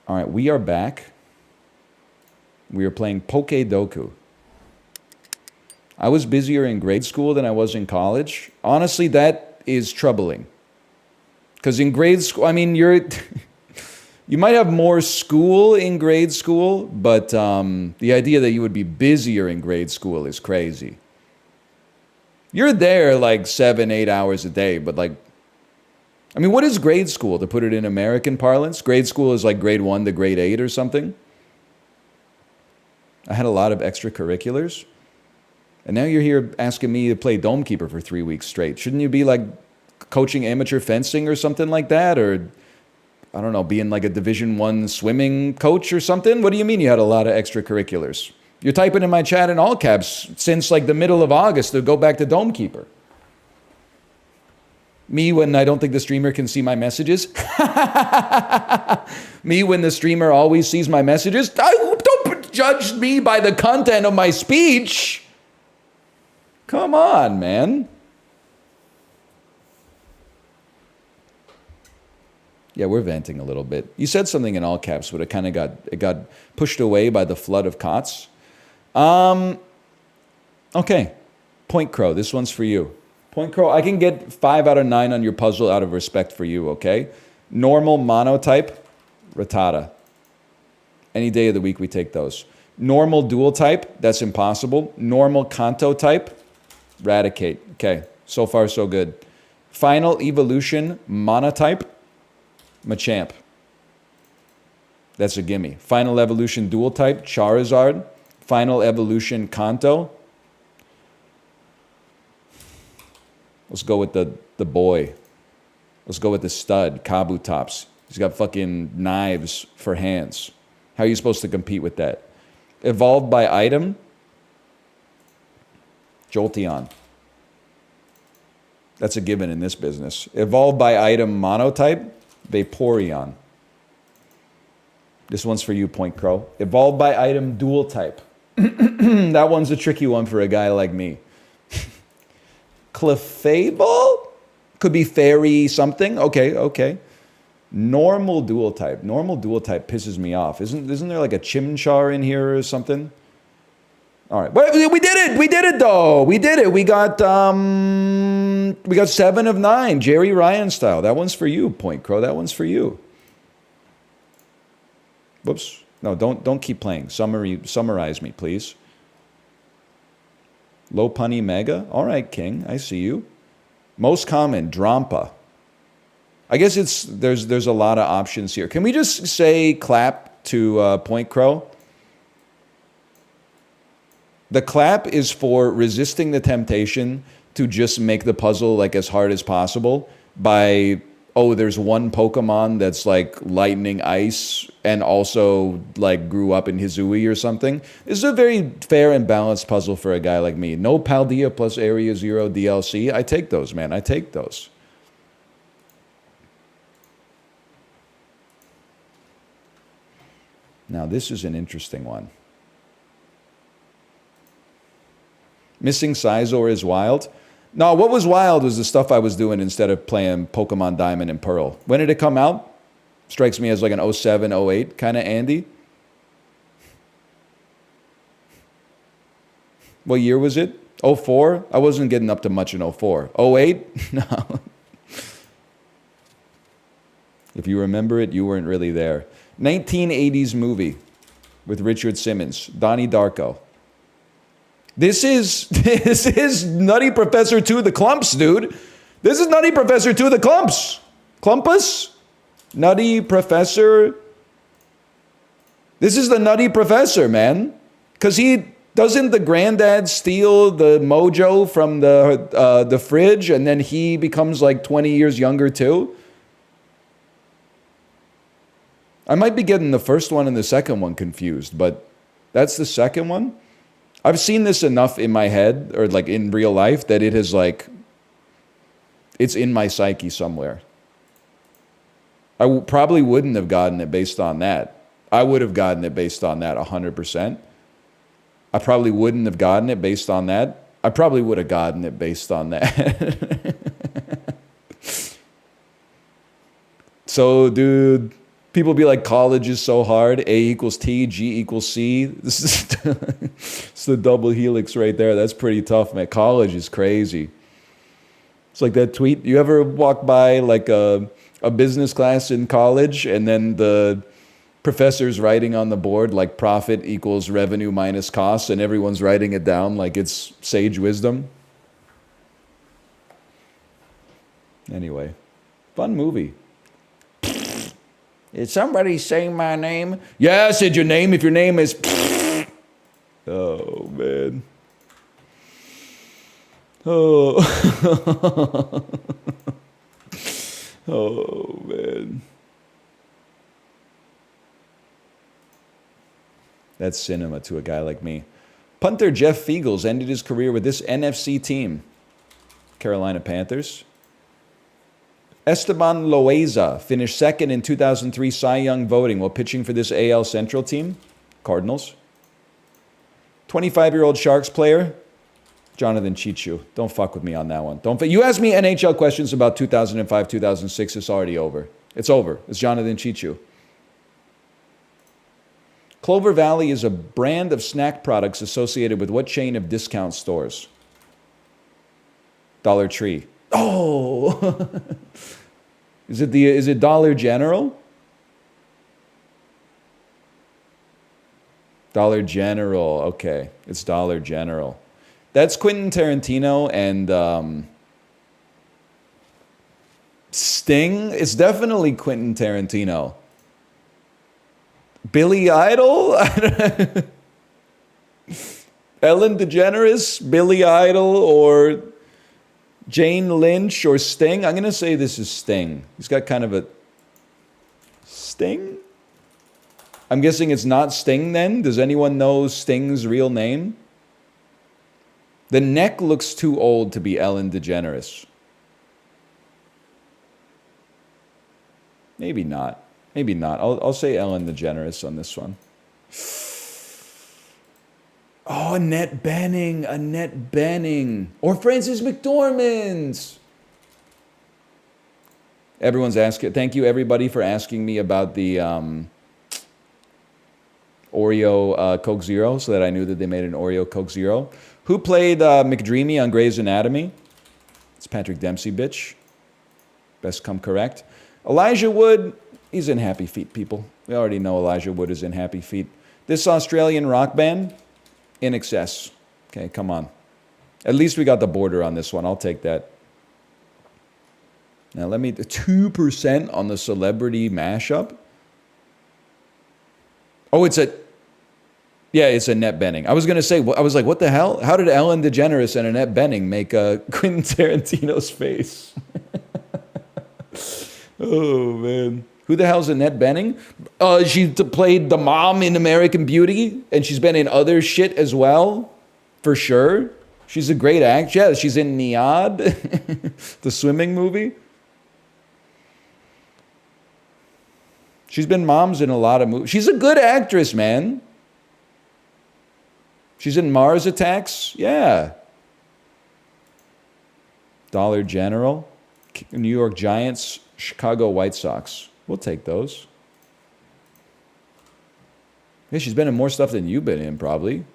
All right, we are back. We are playing Poke Doku. I was busier in grade school than I was in college. Honestly, that is troubling. Because in grade school, I mean, you might have more school in grade school, but the idea that you would be busier in grade school is crazy. You're there like 7, 8 hours a day, but like, I mean, what is grade school, to put it in American parlance? Grade school is like grade 1 to grade 8 or something. I had a lot of extracurriculars. And now you're here asking me to play Dome Keeper for 3 weeks straight. Shouldn't you be like coaching amateur fencing or something like that? Or, I don't know, being like a Division I swimming coach or something? What do you mean you had a lot of extracurriculars? You're typing in my chat in all caps since like the middle of August to go back to Dome Keeper. Me when I don't think the streamer can see my messages. Me when the streamer always sees my messages. Don't judge me by the content of my speech. Come on, man. Yeah, we're venting a little bit. You said something in all caps, but it got pushed away by the flood of cots. Okay. Point Crow, this one's for you. Point Crow, I can get 5 out of 9 on your puzzle out of respect for you, okay? Normal monotype, Rattata. Any day of the week we take those. Normal dual type, that's impossible. Normal Kanto type, Raticate. Okay, so far so good. Final evolution monotype, Machamp. That's a gimme. Final evolution dual type, Charizard. Final evolution Kanto. Let's go with the boy. Let's go with the stud, Kabutops. He's got fucking knives for hands. How are you supposed to compete with that? Evolved by item, Jolteon. That's a given in this business. Evolved by item monotype, Vaporeon. This one's for you, Point Crow. Evolved by item dual type. That one's a tricky one for a guy like me. Clefable? Could be fairy something. Okay. Normal dual type. Normal dual type pisses me off. Isn't there like a Chimchar in here or something? All right. But we did it. We did it though. We did it. We got 7 of 9. Jerry Ryan style. That one's for you, Point Crow. That one's for you. Whoops. No, don't keep playing. Summarize me, please. Lopunny Mega. All right, King. I see you. Most common, Drampa. I guess there's a lot of options here. Can we just say clap to Point Crow? The clap is for resisting the temptation to just make the puzzle like as hard as possible by, oh, there's one Pokemon that's like lightning ice and also like grew up in Hisui or something. This is a very fair and balanced puzzle for a guy like me. No Paldea plus Area Zero DLC. I take those, man. I take those. Now, this is an interesting one. Missing Sizor is wild. No, what was wild was the stuff I was doing instead of playing Pokemon Diamond and Pearl. When did it come out? Strikes me as like an 07, 08 kind of Andy. What year was it? 04? I wasn't getting up to much in 04. 08? No. If you remember it, you weren't really there. 1980s movie with Richard Simmons, Donnie Darko. This is Nutty Professor 2 the Clumps, dude. This is Nutty Professor 2 the Clumps. Clumpus? Nutty Professor. This is the Nutty Professor, man. Because doesn't the granddad steal the mojo from the fridge and then he becomes like 20 years younger too? I might be getting the first one and the second one confused, but that's the second one? I've seen this enough in my head, or like in real life, that it has like, it's in my psyche somewhere. I probably wouldn't have gotten it based on that. I would have gotten it based on that 100%. I probably wouldn't have gotten it based on that. I probably would have gotten it based on that. So, dude, People be like, college is so hard. A equals T, G equals C. This is it's the double helix right there. That's pretty tough, man. College is crazy. It's like that tweet. You ever walk by like a business class in college and then the professor's writing on the board like profit equals revenue minus costs and everyone's writing it down like it's sage wisdom? Anyway, fun movie. Is somebody saying my name? Yeah, I said your name if your name is... Oh, man. Oh. Oh, man. That's cinema to a guy like me. Punter Jeff Fiegels ended his career with this NFC team. Carolina Panthers. Esteban Loaiza finished second in 2003 Cy Young voting while pitching for this AL Central team. Cardinals. 25-year-old Sharks player. Jonathan Chichu. Don't fuck with me on that one. You ask me NHL questions about 2005, 2006, it's already over. It's over. It's Jonathan Chichu. Clover Valley is a brand of snack products associated with what chain of discount stores? Dollar Tree. Oh! Is it Dollar General? Dollar General. Okay. It's Dollar General. That's Quentin Tarantino and Sting. It's definitely Quentin Tarantino. Billy Idol? Ellen DeGeneres, Billy Idol, or Jane Lynch, or Sting? I'm going to say this is Sting. He's got kind of a... Sting? I'm guessing it's not Sting then? Does anyone know Sting's real name? The neck looks too old to be Ellen DeGeneres. Maybe not. Maybe not. I'll say Ellen DeGeneres on this one. Oh, Annette Bening. Annette Bening. Or Frances McDormand. Everyone's asking. Thank you, everybody, for asking me about the Oreo Coke Zero so that I knew that they made an Oreo Coke Zero. Who played McDreamy on Grey's Anatomy? It's Patrick Dempsey, bitch. Best come correct. Elijah Wood, he's in Happy Feet, people. We already know Elijah Wood is in Happy Feet. This Australian rock band, In Excess. Okay, come on. At least we got the border on this one. I'll take that. Now let me... 2% on the celebrity mashup. Oh, it's a... Yeah, it's Annette Bening. I was going to say, I was like, what the hell? How did Ellen DeGeneres and Annette Bening make Quentin Tarantino's face? Oh, man. Who the hell's Annette Bening? She played the mom in American Beauty, and she's been in other shit as well, for sure. She's a great actress. Yeah, she's in Niad, the swimming movie. She's been moms in a lot of movies. She's a good actress, man. She's in Mars Attacks. Yeah. Dollar General. New York Giants. Chicago White Sox. We'll take those. Yeah, she's been in more stuff than you've been in, probably.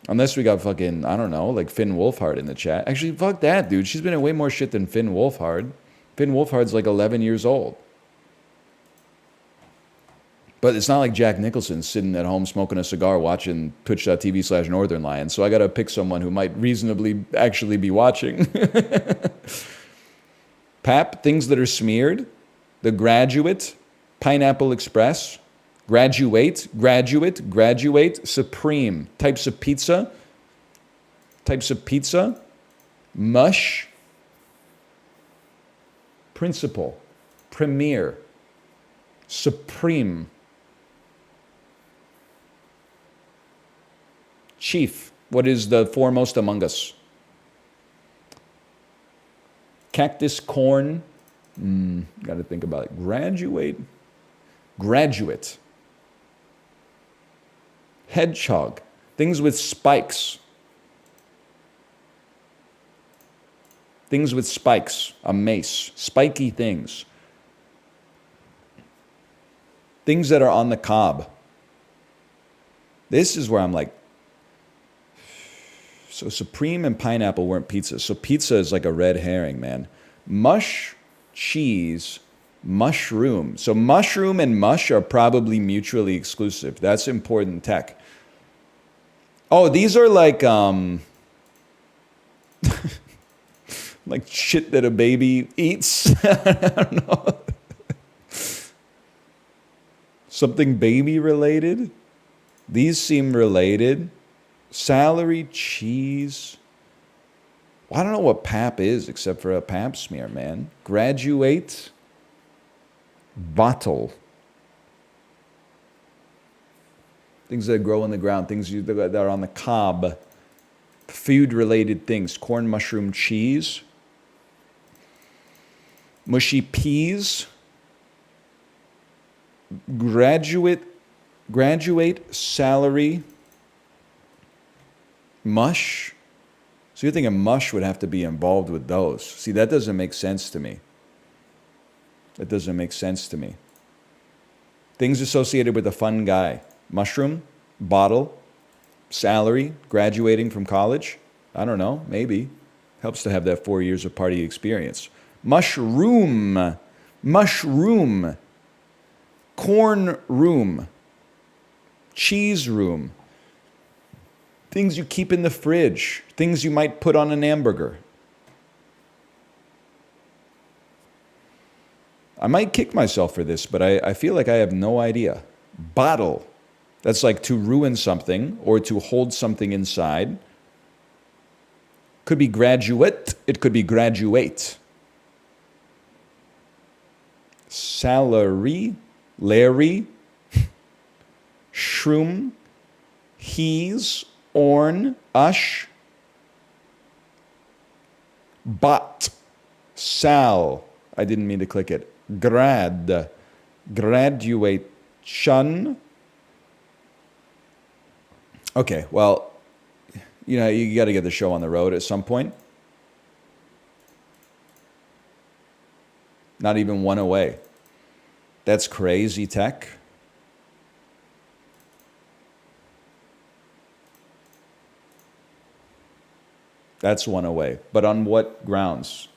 Unless we got fucking, I don't know, like Finn Wolfhard in the chat. Actually, fuck that, dude. She's been in way more shit than Finn Wolfhard. Finn Wolfhard's like 11 years old. But it's not like Jack Nicholson's sitting at home smoking a cigar watching twitch.tv/Northern Lion. So I got to pick someone who might reasonably actually be watching. Pap, things that are smeared. The Graduate. Pineapple Express. Graduate. Graduate. Graduate. Supreme. Types of pizza. Types of pizza. Mush. Principal. Premier. Supreme. Chief, what is the foremost among us? Cactus corn. Got to think about it. Graduate. Graduate. Hedgehog. Things with spikes. Things with spikes. A mace. Spiky things. Things that are on the cob. This is where I'm like, so supreme and pineapple weren't pizza. So pizza is like a red herring, man. Mush, cheese, mushroom. So mushroom and mush are probably mutually exclusive. That's important tech. Oh, these are like like shit that a baby eats. I don't know. Something baby related? These seem related. Celery, cheese. Well, I don't know what pap is except for a pap smear, man. Graduate. Bottle. Things that grow in the ground. Things that are on the cob. Food-related things. Corn, mushroom, cheese. Mushy peas. Graduate, salary, mush. So you're thinking mush would have to be involved with those. See, that doesn't make sense to me. That doesn't make sense to me. Things associated with a fun guy. Mushroom, bottle, salary, graduating from college. I don't know, maybe. Helps to have that 4 years of party experience. Mushroom, mushroom. Corn room, cheese room, things you keep in the fridge, things you might put on an hamburger. I might kick myself for this, but I feel like I have no idea. Bottle, that's like to ruin something or to hold something inside. Could be graduate, it could be graduate. Salary. Larry, shroom, he's, orn, ush, bot, sal, I didn't mean to click it, grad, graduate, shun. Okay, well, you know, you got to get the show on the road at some point. Not even one away. That's crazy tech. That's one away. But on what grounds?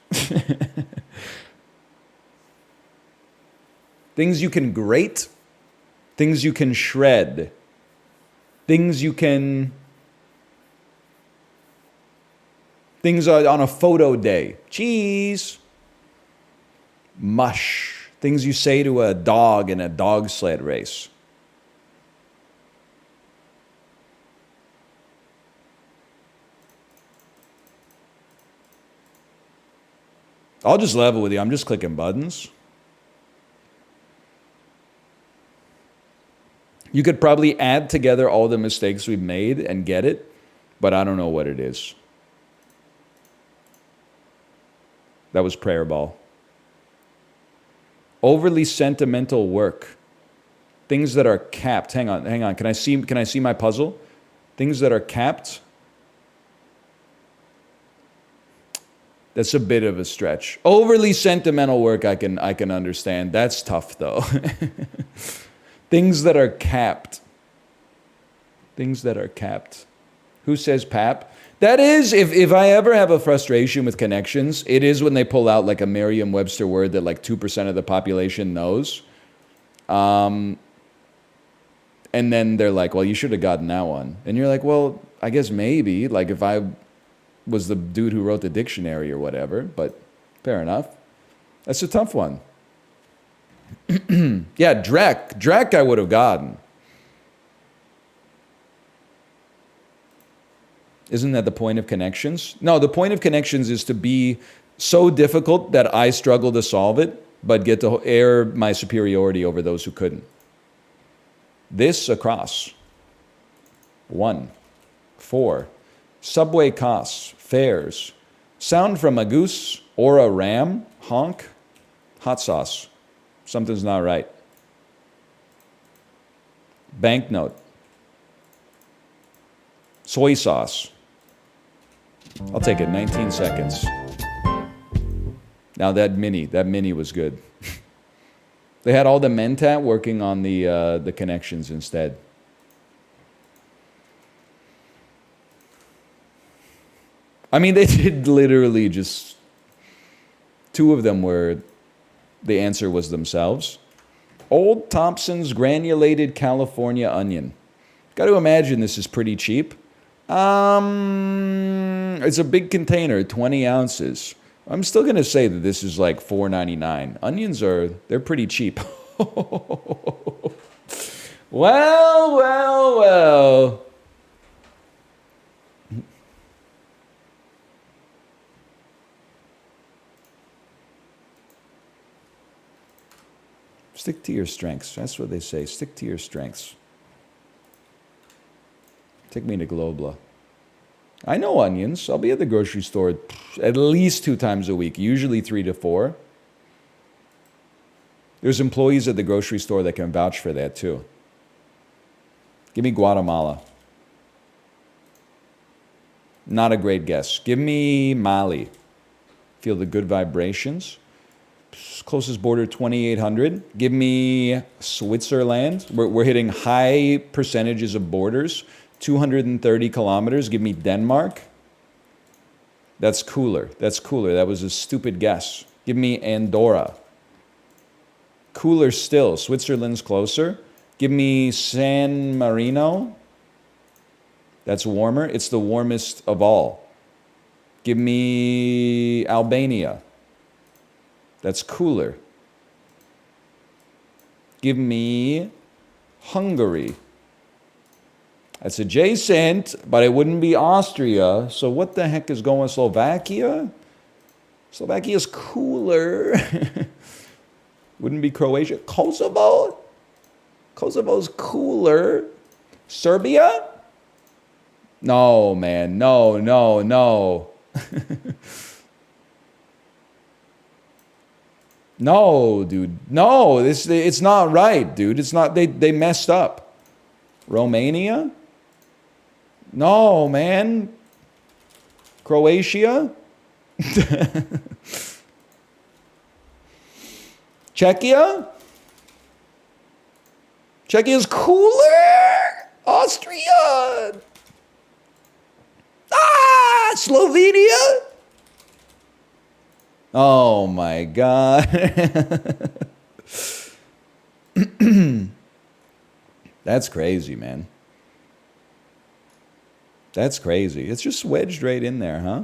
Things you can grate, things you can shred, things you can... Things on a photo day. Cheese. Mush. Things you say to a dog in a dog sled race. I'll just level with you. I'm just clicking buttons. You could probably add together all the mistakes we've made and get it, but I don't know what it is. That was prayer ball. Overly sentimental work. Things that are capped. Hang on. Can I see my puzzle? Things that are capped. That's a bit of a stretch. Overly sentimental work I can understand. That's tough though. Things that are capped. Things that are capped. Who says pap? That is, if I ever have a frustration with connections, it is when they pull out like a Merriam-Webster word that like 2% of the population knows. And then they're like, well, you should have gotten that one. And you're like, well, I guess maybe. Like if I was the dude who wrote the dictionary or whatever, but fair enough. That's a tough one. Yeah, Drek I would have gotten. Isn't that the point of connections? No, the point of connections is to be so difficult that I struggle to solve it, but get to air my superiority over those who couldn't. This across. 1, 4. Subway costs, fares. Sound from a goose or a ram, honk. Hot sauce. Something's not right. Banknote. Soy sauce. I'll take it, 19 seconds. Now that mini was good. They had all the mentat working on the connections instead. I mean, they did literally just... 2 of them were... The answer was themselves. Old Thompson's granulated California onion. Got to imagine this is pretty cheap. It's a big container, 20 ounces. I'm still going to say that this is like $4.99. Onions they're pretty cheap. Well. Stick to your strengths. That's what they say. Stick to your strengths. Take me to Globla. I know onions. I'll be at the grocery store at least 2 times a week, usually 3 to 4. There's employees at the grocery store that can vouch for that too. Give me Guatemala. Not a great guess. Give me Mali. Feel the good vibrations. Closest border, 2,800. Give me Switzerland. We're hitting high percentages of borders. 230 kilometers. Give me Denmark. That's cooler. That was a stupid guess. Give me Andorra. Cooler still. Switzerland's closer. Give me San Marino. That's warmer. It's the warmest of all. Give me Albania. That's cooler. Give me Hungary. That's adjacent, but it wouldn't be Austria. So what the heck is going on? Slovakia? Slovakia's cooler. Wouldn't be Croatia. Kosovo? Kosovo's cooler. Serbia? No, man. No. No, dude. No, it's not right, dude. It's not. They messed up. Romania? No, man. Croatia? Czechia? Czechia's cooler. Austria. Slovenia? Oh my God. That's crazy, man. That's crazy. It's just wedged right in there, huh?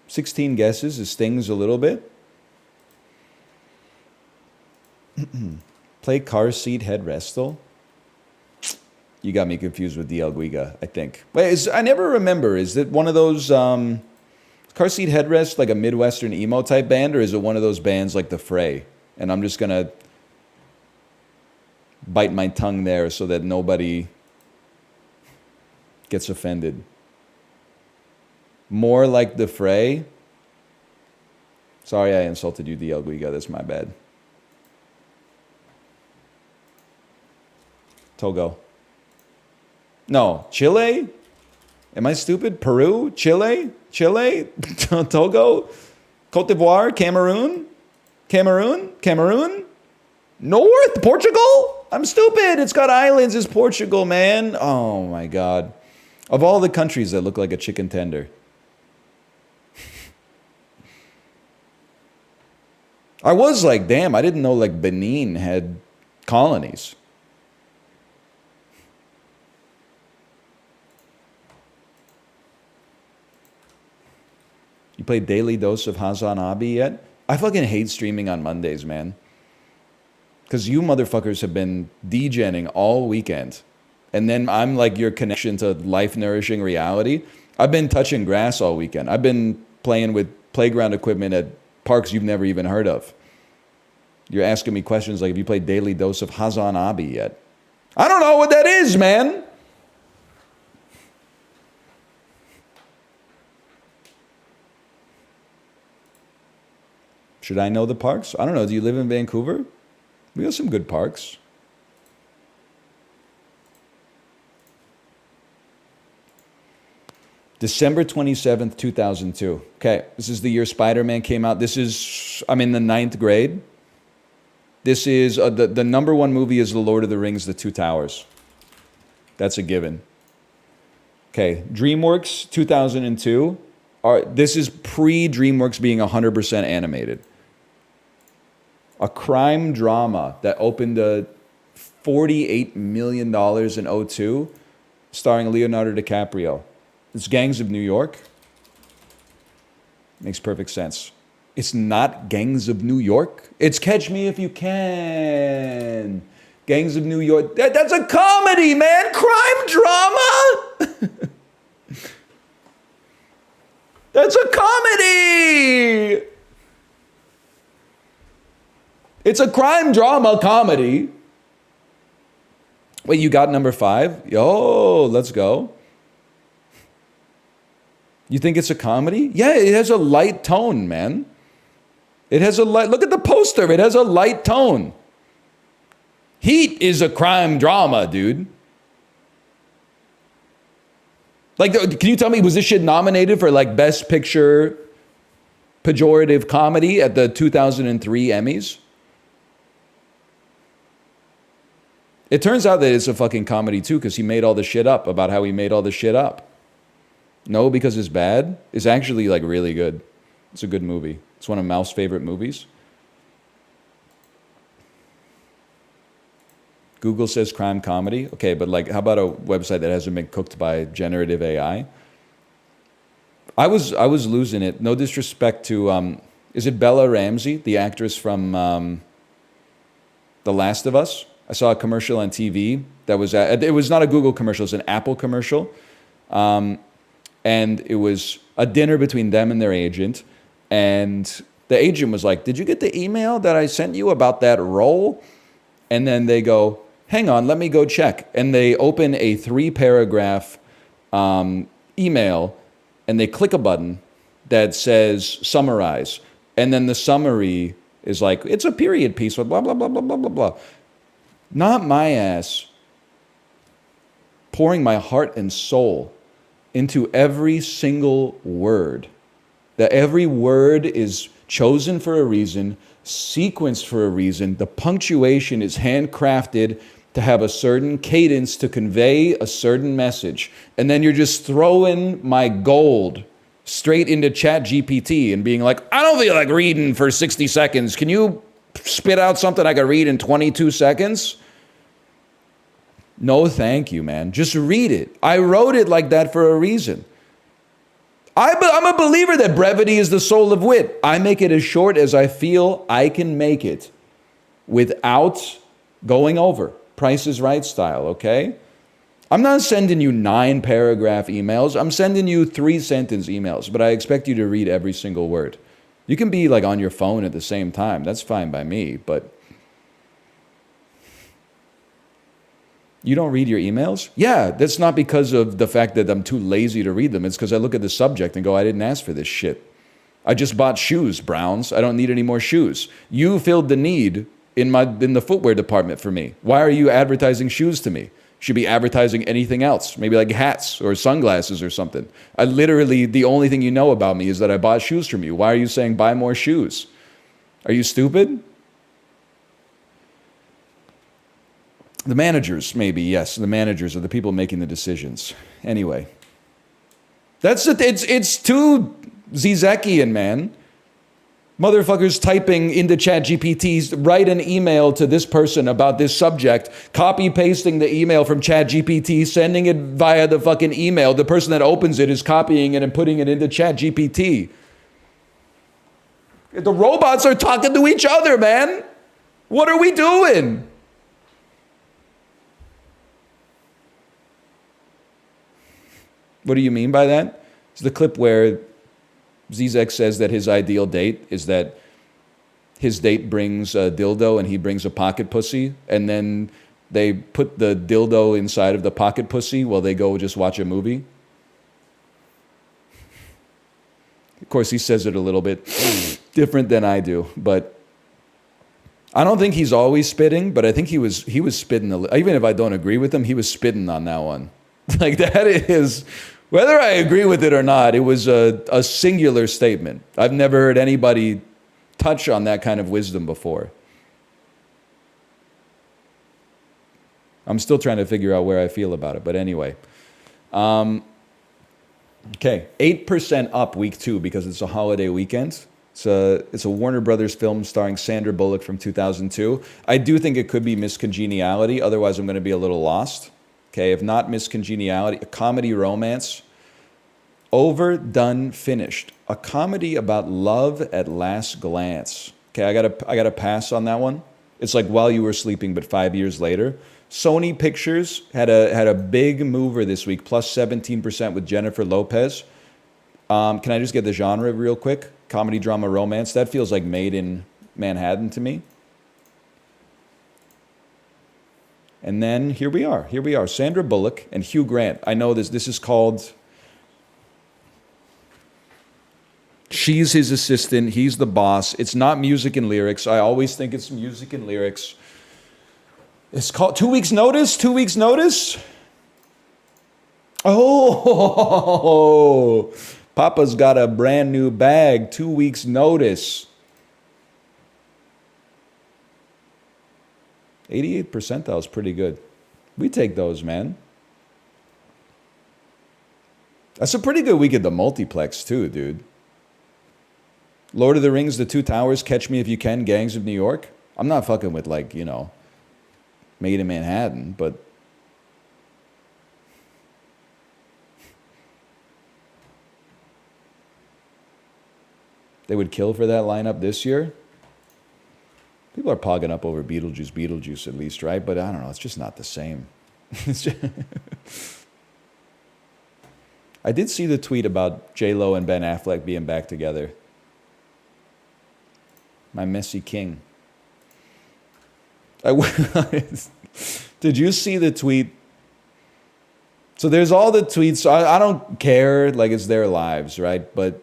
16 guesses. It stings a little bit. Play car seat headrestal. You got me confused with DL Guiga, I think. Wait, I never remember. Is it one of those car seat headrest, like a Midwestern emo type band, or is it one of those bands like The Fray? And I'm just gonna bite my tongue there so that nobody gets offended. More like The Fray. Sorry I insulted you, DL Guiga. That's my bad. Togo. No, Chile? Am I stupid? Peru? Chile? Togo? Cote d'Ivoire? Cameroon? North? Portugal? I'm stupid. It's got islands. It's Portugal, man. Oh my God. Of all the countries that look like a chicken tender. I was like, damn, I didn't know like Benin had colonies. You played Daily Dose of Hazan Abi yet? I fucking hate streaming on Mondays, man. Because you motherfuckers have been degenning all weekend. And then I'm like your connection to life-nourishing reality. I've been touching grass all weekend. I've been playing with playground equipment at parks you've never even heard of. You're asking me questions like, have you played Daily Dose of Hazan Abi yet? I don't know what that is, man. Should I know the parks? I don't know. Do you live in Vancouver? We have some good parks. December 27th, 2002. Okay, this is the year Spider-Man came out. I'm in the 9th grade. This is the number one movie is The Lord of the Rings, The Two Towers. That's a given. Okay, DreamWorks 2002. This is pre-DreamWorks being 100% animated. A crime drama that opened $48 million in 02, starring Leonardo DiCaprio. It's Gangs of New York. Makes perfect sense. It's not Gangs of New York. It's Catch Me If You Can. Gangs of New York. That's a comedy, man. Crime drama. That's a comedy. It's a crime drama comedy. Wait, you got number 5? Yo, let's go. You think it's a comedy? Yeah, it has a light tone, man. It has a light, look at the poster. It has a light tone. Heat is a crime drama, dude. Like, can you tell me, was this shit nominated for like Best Picture Pejorative Comedy at the 2003 Emmys? It turns out that it's a fucking comedy too, because he made all the shit up about how he made all the shit up. No, because it's bad. It's actually like really good. It's a good movie. It's one of Mouse's favorite movies. Google says crime comedy. Okay, but like, how about a website that hasn't been cooked by generative AI? I was losing it. No disrespect to, is it Bella Ramsey, the actress from The Last of Us? I saw a commercial on TV that was, it was not a Google commercial, it was an Apple commercial. And it was a dinner between them and their agent. And the agent was like, did you get the email that I sent you about that role? And then they go, hang on, let me go check. And they open a 3-paragraph email, and they click a button that says summarize. And then the summary is like, it's a period piece with blah, blah, blah, blah, blah, blah, blah. Not my ass pouring my heart and soul into every single word. That every word is chosen for a reason, sequenced for a reason. The punctuation is handcrafted to have a certain cadence to convey a certain message. And then you're just throwing my gold straight into ChatGPT and being like, I don't feel like reading for 60 seconds. Can you spit out something I could read in 22 seconds? No, thank you, man. Just read it. I wrote it like that for a reason. I'm a believer that brevity is the soul of wit. I make it as short as I feel I can make it without going over. Price is Right style, okay? I'm not sending you 9-paragraph emails. I'm sending you 3-sentence emails, but I expect you to read every single word. You can be like on your phone at the same time. That's fine by me, but you don't read your emails? Yeah, that's not because of the fact that I'm too lazy to read them. It's because I look at the subject and go, I didn't ask for this shit. I just bought shoes, Browns. I don't need any more shoes. You filled the need in the footwear department for me. Why are you advertising shoes to me? Should be advertising anything else, maybe like hats or sunglasses or something. I literally, the only thing you know about me is that I bought shoes from you. Why are you saying buy more shoes? Are you stupid? The managers, maybe, yes. The managers are the people making the decisions. Anyway. It's too Zizekian, man. Motherfuckers typing into ChatGPT, write an email to this person about this subject, copy-pasting the email from ChatGPT, sending it via the fucking email. The person that opens it is copying it and putting it into ChatGPT. The robots are talking to each other, man. What are we doing? What do you mean by that? It's the clip where Zizek says that his ideal date is that his date brings a dildo and he brings a pocket pussy, and then they put the dildo inside of the pocket pussy while they go just watch a movie. Of course, he says it a little bit different than I do, but I don't think he's always spitting, but I think he was spitting, even if I don't agree with him, he was spitting on that one. Like, that is, whether I agree with it or not, it was a singular statement. I've never heard anybody touch on that kind of wisdom before. I'm still trying to figure out where I feel about it. But anyway. Okay, 8% up week 2 because it's a holiday weekend. It's a Warner Brothers film starring Sandra Bullock from 2002. I do think it could be Miss Congeniality. Otherwise, I'm going to be a little lost. Okay, if not Miss Congeniality, a comedy romance. Over, done, finished. A comedy about love at last glance. Okay, I gotta pass on that one. It's like While You Were Sleeping, but 5 years later. Sony Pictures had a big mover this week, plus 17% with Jennifer Lopez. Can I just get the genre real quick? Comedy, drama, romance. That feels like Made in Manhattan to me. And then here we are. Here we are. Sandra Bullock and Hugh Grant. I know this. This is called... She's his assistant. He's the boss. It's not music and lyrics. I always think it's music and lyrics. It's called 2 Weeks Notice. 2 Weeks Notice. Oh, Papa's got a brand new bag. 2 weeks notice. 88 percentile is pretty good. We take those, man. That's a pretty good week at the multiplex too, dude. Lord of the Rings, The Two Towers, Catch Me If You Can, Gangs of New York. I'm not fucking with, like, you know, Made in Manhattan, but they would kill for that lineup this year. People are pogging up over Beetlejuice at least, right? But I don't know, it's just not the same. I did see the tweet about J-Lo and Ben Affleck being back together. My messy king. Did you see the tweet? So there's all the tweets. I don't care, like it's their lives, right? But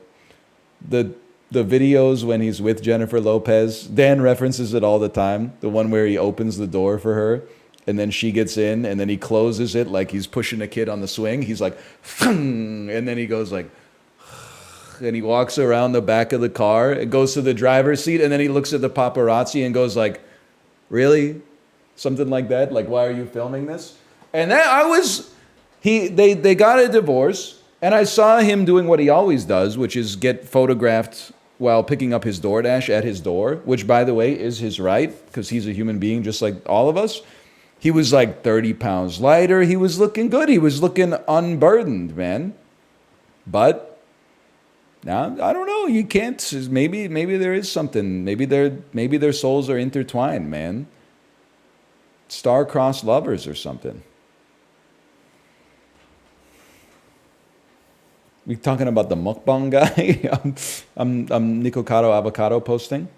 the videos when he's with Jennifer Lopez, Dan references it all the time. The one where he opens the door for her and then she gets in and then he closes it like he's pushing a kid on the swing. He's like, and then he goes like, and he walks around the back of the car. It goes to the driver's seat and then he looks at the paparazzi and goes like, really? Something like that? Like, why are you filming this? And that they got a divorce and I saw him doing what he always does, which is get photographed while picking up his DoorDash at his door, which, by the way, is his right because he's a human being just like all of us. He was like 30 pounds lighter. He was looking good. He was looking unburdened, man. But now, I don't know. You can't. Maybe there is something. Maybe their souls are intertwined, man. Star-crossed lovers or something. We talking about the mukbang guy? I'm Nicocado Avocado posting.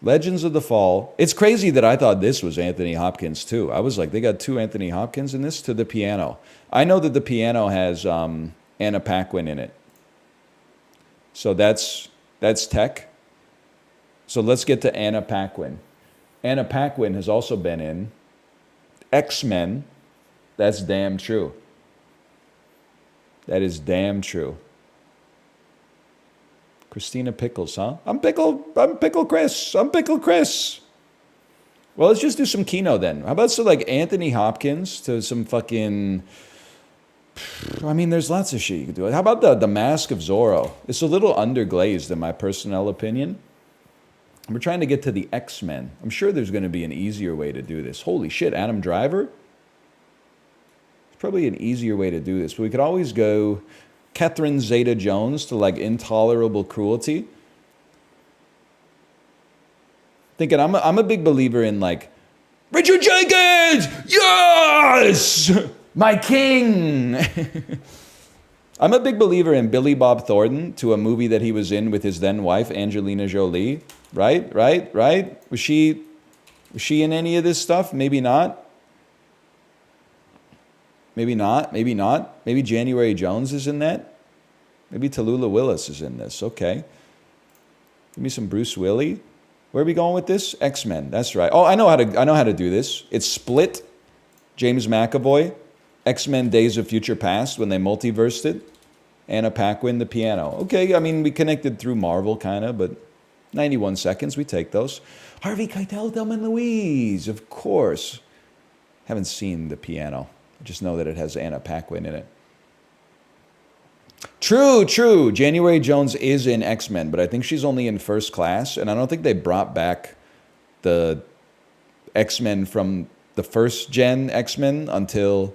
Legends of the Fall. It's crazy that I thought this was Anthony Hopkins too. I was like, they got 2 Anthony Hopkins in this to the piano. I know that the piano has Anna Paquin in it. So that's tech. So let's get to Anna Paquin. Anna Paquin has also been in X-Men. That's damn true. That is damn true. Christina Pickles, huh? I'm Pickle Chris. Well, let's just do some Kino then. How about like Anthony Hopkins to some fucking... I mean, there's lots of shit you could do. How about the Mask of Zorro? It's a little underglazed in my personal opinion. We're trying to get to the X-Men. I'm sure there's going to be an easier way to do this. Holy shit, Adam Driver? Probably an easier way to do this, but we could always go Catherine Zeta-Jones to like Intolerable Cruelty. Thinking I'm a big believer in like Richard Jenkins, yes, my king. I'm a big believer in Billy Bob Thornton to a movie that he was in with his then wife Angelina Jolie. Right? Was she in any of this stuff? Maybe not. Maybe not. Maybe January Jones is in that. Maybe Tallulah Willis is in this. Okay. Give me some Bruce Willis. Where are we going with this? X-Men. That's right. Oh, I know how to do this. It's Split, James McAvoy, X-Men Days of Future Past when they multiversed it, Anna Paquin, the piano. Okay, I mean, we connected through Marvel kind of, but 91 seconds, we take those. Harvey Keitel, Thelma and Louise, of course. Haven't seen the piano. I just know that it has Anna Paquin in it. True. January Jones is in X-Men, but I think she's only in First Class, and I don't think they brought back the X-Men from the first gen X-Men until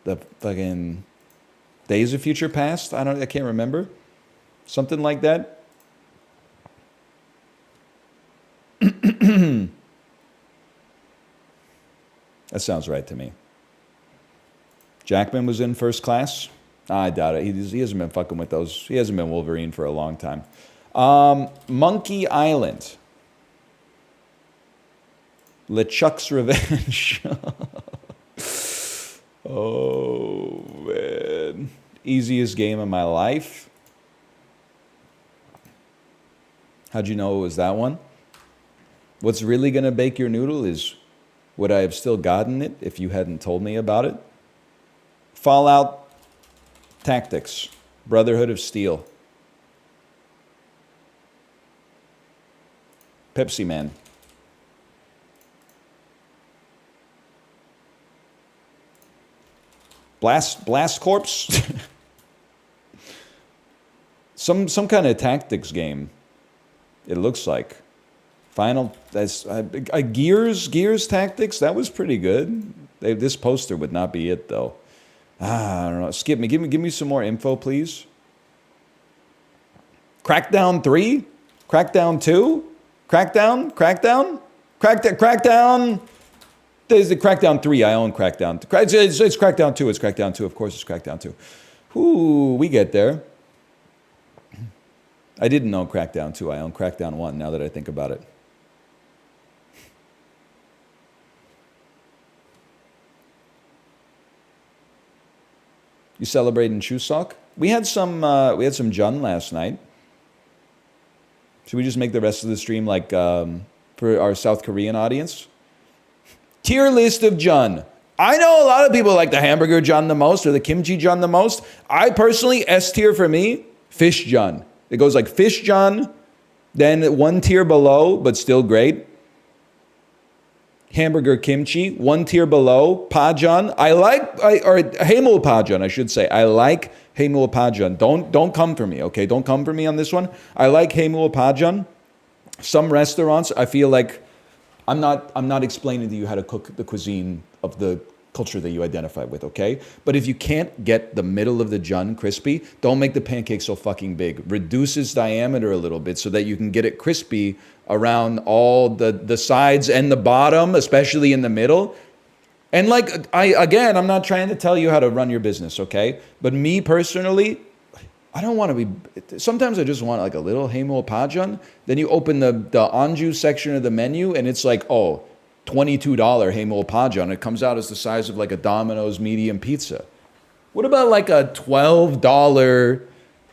the fucking Days of Future Past. I can't remember. Something like that. That sounds right to me. Jackman was in First Class. I doubt it. He hasn't been fucking with those. He hasn't been Wolverine for a long time. Monkey Island. LeChuck's Revenge. Oh, man. Easiest game of my life. How'd you know it was that one? What's really going to bake your noodle is, would I have still gotten it if you hadn't told me about it? Fallout Tactics. Brotherhood of Steel. Pepsi Man. Blast Corps? some kind of tactics game, it looks like. Gears Tactics, that was pretty good. This poster would not be it, though. I don't know. Skip me. Give me some more info, please. Crackdown 3? Crackdown 2? Crackdown? Crackdown? There's the Crackdown 3. I own Crackdown. It's Crackdown 2. It's Crackdown 2. Of course it's Crackdown 2. Ooh, we get there. I didn't know Crackdown 2. I own Crackdown 1 now that I think about it. You celebrating Chuseok? We had some Jun last night. Should we just make the rest of the stream like for our South Korean audience? Tier list of Jun. I know a lot of people like the hamburger Jun the most or the kimchi Jun the most. I personally, S tier for me, fish Jun. It goes like fish Jun, then one tier below, but still great. Hamburger kimchi, one tier below, Pajan. Or Haemul Pajan, I should say. I like Haemul Pajan. Don't come for me, okay? Don't come for me on this one. I like Haemul Pajan. Some restaurants, I feel like I'm not explaining to you how to cook the cuisine of the culture that you identify with, okay? But if you can't get the middle of the Jun crispy, don't make the pancake so fucking big. Reduce its diameter a little bit so that you can get it crispy around all the sides and the bottom, especially in the middle. And like, I'm not trying to tell you how to run your business, okay? But me personally, I don't want to be, sometimes I just want like a little Haemul Pajan. Then you open the Anju section of the menu and it's like, oh, $22 Haemul Pajan. It comes out as the size of like a Domino's medium pizza. What about like a $12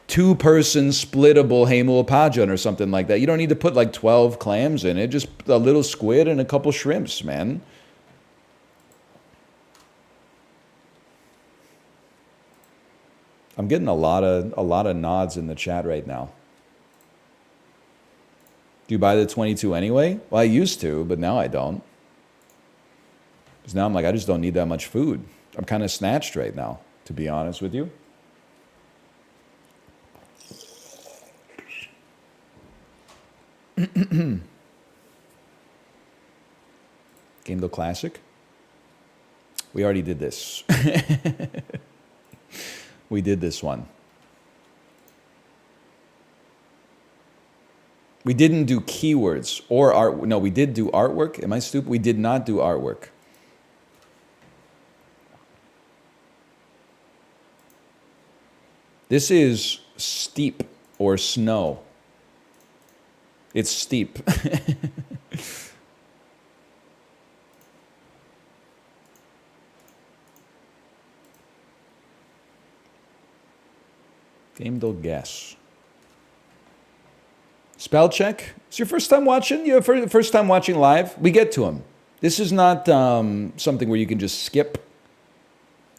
two-person splittable Haemul Pajan or something like that? You don't need to put like 12 clams in it. Just a little squid and a couple shrimps, man. I'm getting a lot of nods in the chat right now. Do you buy the 22 anyway? Well, I used to, but now I don't. Because now I'm like, I just don't need that much food. I'm kind of snatched right now, to be honest with you. Game Classic? We already did this. We did this one. We didn't do keywords or art. No, we did do artwork. Am I stupid? We did not do artwork. This is steep or snow. It's steep. Game guess. Spell check. It's your first time watching? Your first time watching live? We get to them. This is not something where you can just skip.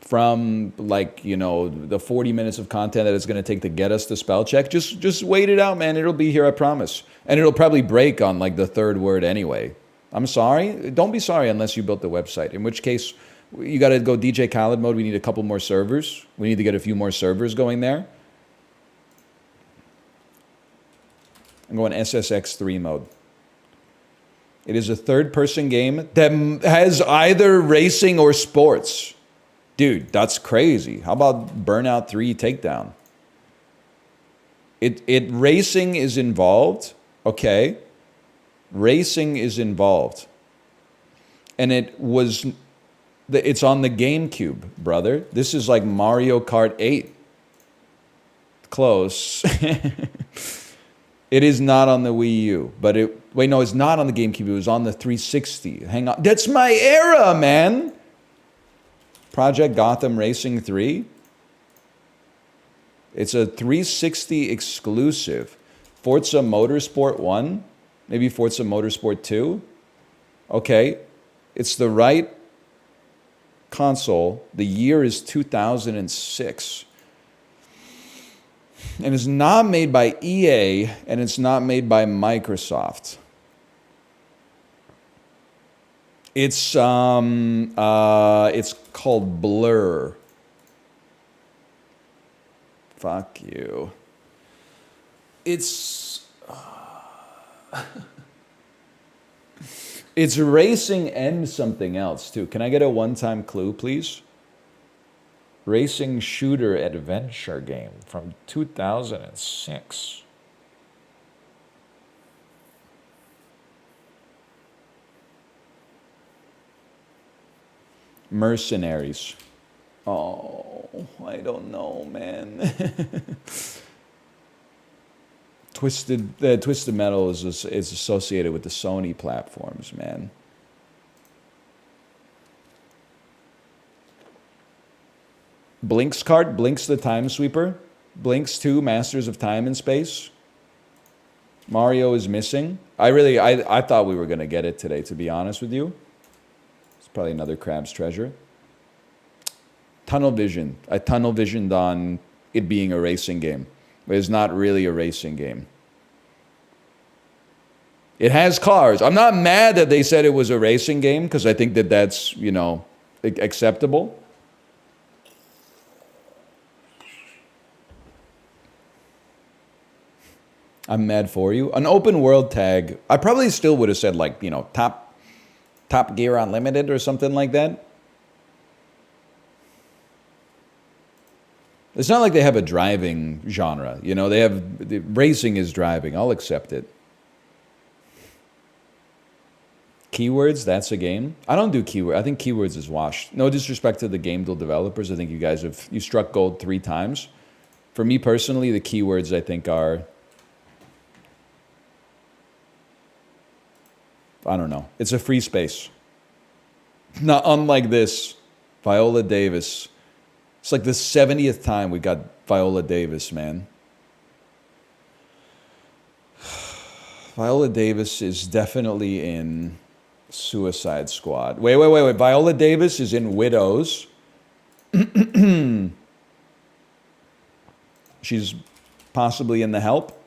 from like, the 40 minutes of content that it's going to take to get us to spell check. Just wait it out, man. It'll be here, I promise. And it'll probably break on like the third word anyway. I'm sorry. Don't be sorry unless you built the website, in which case you got to go DJ Khaled mode. We need a couple more servers. We need to get a few more servers going there. I'm going SSX3 mode. It is a third-person game that has either racing or sports. Dude, that's crazy. How about Burnout 3 Takedown? Racing is involved. Okay. Racing is involved. And it's on the GameCube, brother. This is like Mario Kart 8. Close. It is not on the Wii U, but wait, no, it's not on the GameCube. It was on the 360. Hang on. That's my era, man. Project Gotham Racing 3. It's a 360 exclusive. Forza Motorsport 1. Maybe Forza Motorsport 2. Okay. It's the right console. The year is 2006. And it's not made by EA, and it's not made by Microsoft. It's called Blur. Fuck you. It's it's racing and something else too. Can I get a one-time clue, please? Racing shooter adventure game from 2006. Mercenaries. Oh, I don't know, man. Twisted Metal is associated with the Sony platforms, man. Blink's card, Blink's the Time Sweeper. Blink's 2, Masters of Time and Space. Mario is missing. I thought we were going to get it today, to be honest with you. It's probably another Crab's Treasure. Tunnel Vision. I tunnel visioned on it being a racing game, but it's not really a racing game. It has cars. I'm not mad that they said it was a racing game, because I think that that's, acceptable. I'm mad for you. An open world tag, I probably still would have said like, Top Gear Unlimited or something like that. It's not like they have a driving genre. They have, racing is driving. I'll accept it. Keywords, that's a game. I don't do keyword. I think keywords is washed. No disrespect to the Rankedle developers. I think you guys you struck gold 3 times. For me personally, the keywords I think are, I don't know. It's a free space. Not unlike this. Viola Davis. It's like the 70th time we got Viola Davis, man. Viola Davis is definitely in Suicide Squad. Wait. Viola Davis is in Widows. She's possibly in The Help.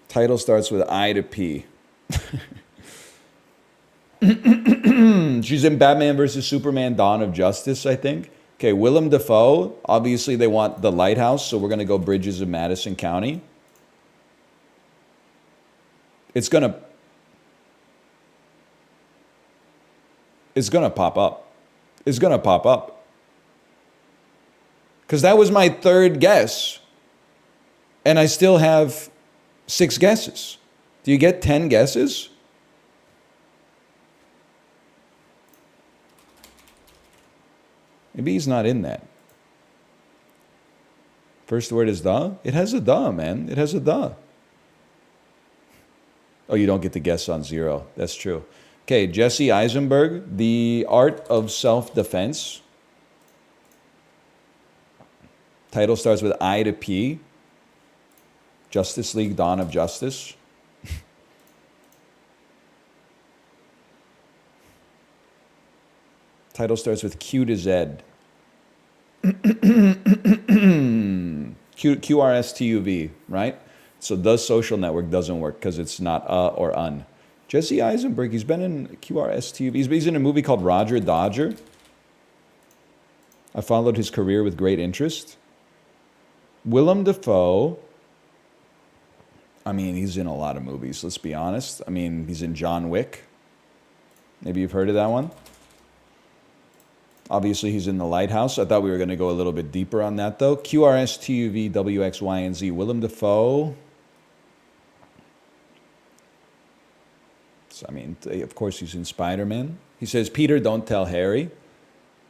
Title starts with I to P. She's in Batman vs. Superman Dawn of Justice, I think. Okay, Willem Dafoe. Obviously, they want The Lighthouse, so we're going to go Bridges of Madison County. It's going to pop up. It's going to pop up. Because that was my 3rd guess. And I still have 6 guesses. Do you get 10 guesses? Maybe he's not in that. First word is the? It has a the, man. It has a the. Oh, you don't get to guess on 0. That's true. Okay, Jesse Eisenberg, The Art of Self-Defense. Title starts with I to P. Justice League Dawn of Justice. Title starts with Q to Z. QRSTUV, right? So the social network doesn't work because it's not or un. Jesse Eisenberg, he's been in QRSTUV. He's in a movie called Roger Dodger. I followed his career with great interest. Willem Dafoe. I mean, he's in a lot of movies, let's be honest. I mean, he's in John Wick. Maybe you've heard of that one. Obviously, he's in The Lighthouse. I thought we were going to go a little bit deeper on that, though. QRSTUV, WXYNZ, Willem Dafoe. So, I mean, of course, he's in Spider-Man. He says, Peter, don't tell Harry.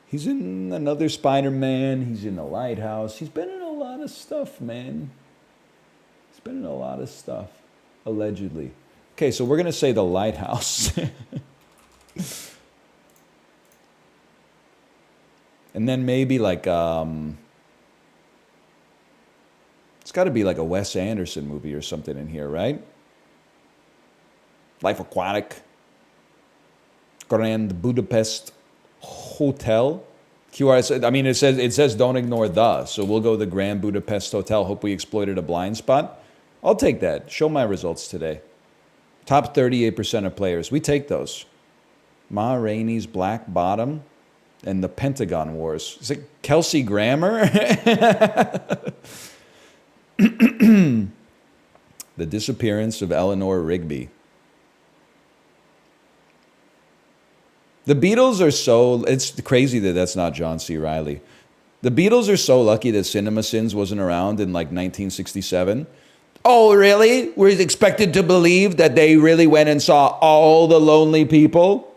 He's in another Spider-Man. He's in The Lighthouse. He's been in a lot of stuff, man. He's been in a lot of stuff, allegedly. Okay, so we're going to say The Lighthouse. And then maybe like, it's got to be like a Wes Anderson movie or something in here, right? Life Aquatic. Grand Budapest Hotel. QRS, I mean, it says don't ignore the, so we'll go the Grand Budapest Hotel. Hope we exploited a blind spot. I'll take that. Show my results today. Top 38% of players. We take those. Ma Rainey's Black Bottom. And the Pentagon Wars. Is it Kelsey Grammer? The Disappearance of Eleanor Rigby. The Beatles are so... It's crazy that that's not John C. Reilly. The Beatles are so lucky that CinemaSins wasn't around in like 1967. Oh, really? We're expected to believe that they really went and saw all the lonely people?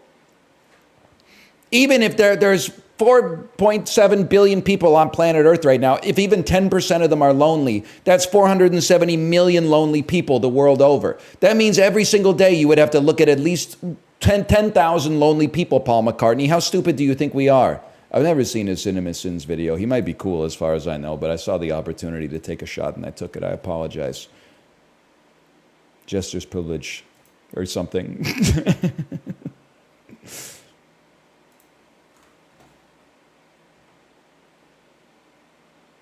Even if there's 4.7 billion people on planet Earth right now, if even 10% of them are lonely, that's 470 million lonely people the world over. That means every single day you would have to look at least 10,000 lonely people, Paul McCartney. How stupid do you think we are? I've never seen his CinemaSins video. He might be cool as far as I know, but I saw the opportunity to take a shot and I took it. I apologize. Jester's privilege or something.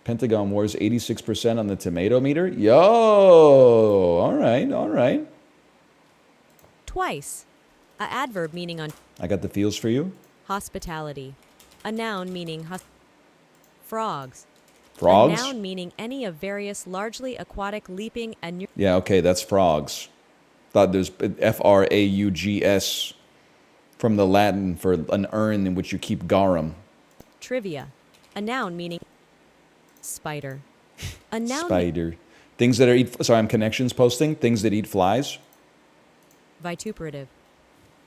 Pentagon Wars, 86% on the tomato meter. Yo, all right, all right. Twice. A adverb meaning on. I got the feels for you. Hospitality. A noun meaning frogs. Frogs? A noun meaning any of various largely aquatic leaping and... Yeah, okay, that's frogs. Thought there's F-R-A-U-G-S from the Latin for an urn in which you keep garum. Trivia. A noun meaning... Spider. A noun... Spider. Things that are eat... Sorry, I'm connections posting. Things that eat flies. Vituperative.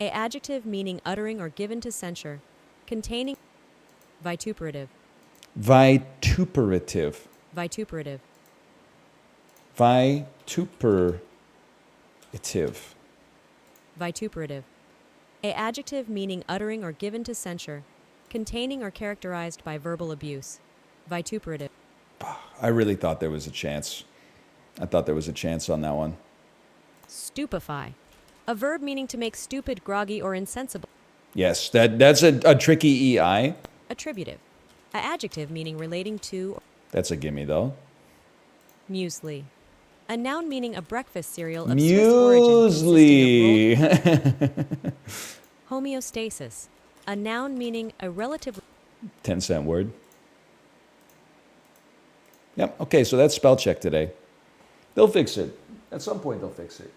A adjective meaning uttering or given to censure. Containing... Vituperative. Vituperative. Vituperative. Vituperative. Vituperative. A adjective meaning uttering or given to censure. Containing or characterized by verbal abuse. Vituperative. I really thought there was a chance. I thought there was a chance on that one. Stupefy. A verb meaning to make stupid, groggy, or insensible. Yes, that's a tricky EI. Attributive. A adjective meaning relating to... That's a gimme, though. Muesli. A noun meaning a breakfast cereal of Swiss origin. Muesli. Homeostasis. A noun meaning a relative... 10-cent word. Yep, okay, so that's spell check today. They'll fix it. At some point, they'll fix it.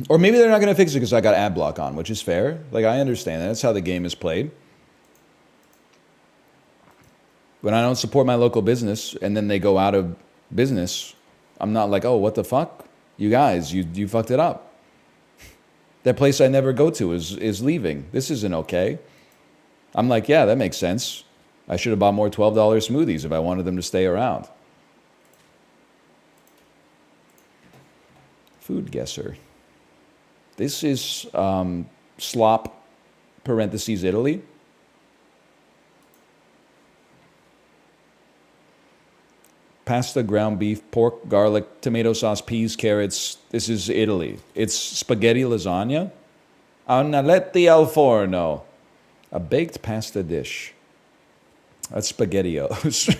Or maybe they're not going to fix it because I got ad block on, which is fair. Like, I understand that. That's how the game is played. When I don't support my local business and then they go out of business, I'm not like, oh, what the fuck? You guys, you fucked it up. That place I never go to is leaving. This isn't okay. I'm like, yeah, that makes sense. I should have bought more $12 smoothies if I wanted them to stay around. Food guesser. This is slop, parentheses, Italy. pasta, ground beef, pork, garlic, tomato sauce, peas, carrots. This is Italy. It's spaghetti lasagna. Analetti al forno. A baked pasta dish. That's SpaghettiOs.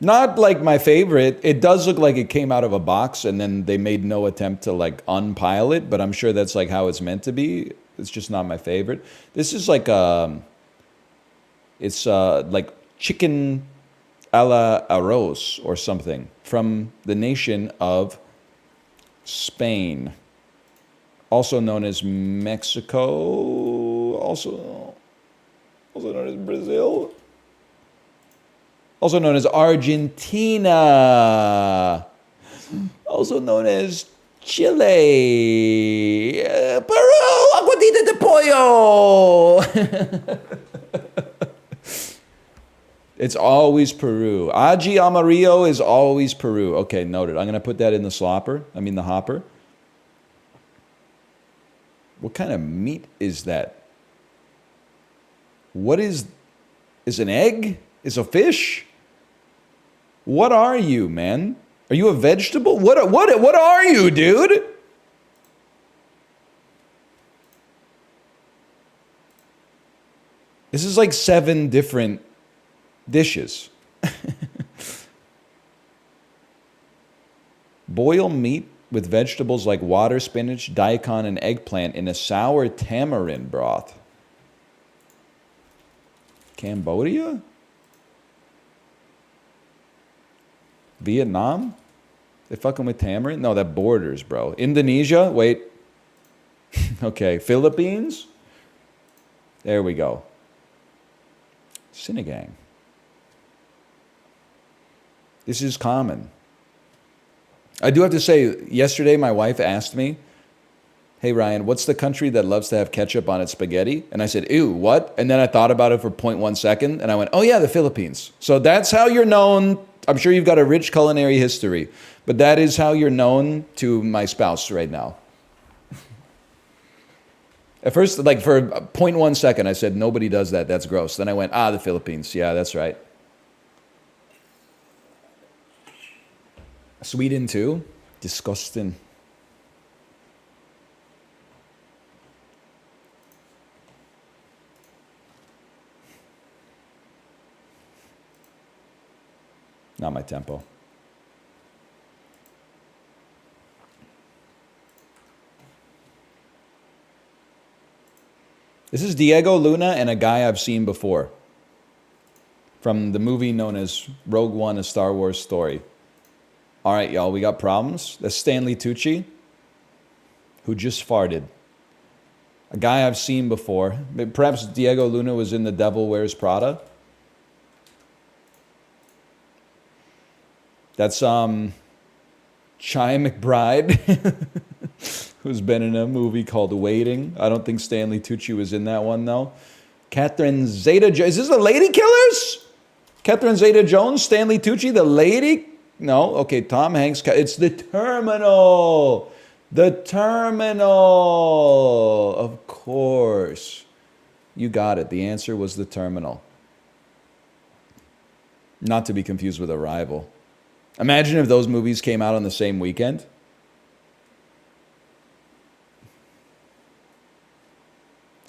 Not like my favorite. It does look like it came out of a box and then they made no attempt to like unpile it, but I'm sure that's like how it's meant to be. It's just not my favorite. This is like it's like chicken a la arroz or something from the nation of Spain, also known as Mexico, also known as Brazil, also known as Argentina, also known as Chile, Peru, aguadita de pollo. It's always Peru. Aji amarillo is always Peru. Okay, noted. I'm going to put that in the the hopper. What kind of meat is that? What is an egg? Is a fish? What are you, man? Are you a vegetable? What are you, dude? This is like 7 different dishes. Boil meat with vegetables like water, spinach, daikon, and eggplant in a sour tamarind broth. Cambodia? Vietnam? They fucking with tamarind? No, that borders, bro. Indonesia? Wait. Okay, Philippines? There we go. Sinigang. This is common. I do have to say, yesterday my wife asked me, hey Ryan, what's the country that loves to have ketchup on its spaghetti? And I said, ew, what? And then I thought about it for 0.1 second, and I went, oh yeah, the Philippines. So that's how you're known. I'm sure you've got a rich culinary history, but that is how you're known to my spouse right now. At first, like for 0.1 second, I said, nobody does that. That's gross. Then I went, the Philippines. Yeah, that's right. Sweden too? Disgusting. Not my tempo. This is Diego Luna and a guy I've seen before from the movie known as Rogue One, A Star Wars Story. All right, y'all, we got problems. That's Stanley Tucci, who just farted. A guy I've seen before. Perhaps Diego Luna was in The Devil Wears Prada. That's Chai McBride, who's been in a movie called Waiting. I don't think Stanley Tucci was in that one, though. Catherine Zeta-Jones. Is this the Lady Killers? Catherine Zeta-Jones, Stanley Tucci, the lady? No? Okay, Tom Hanks. It's The Terminal. The Terminal. Of course. You got it. The answer was The Terminal. Not to be confused with Arrival. Imagine if those movies came out on the same weekend.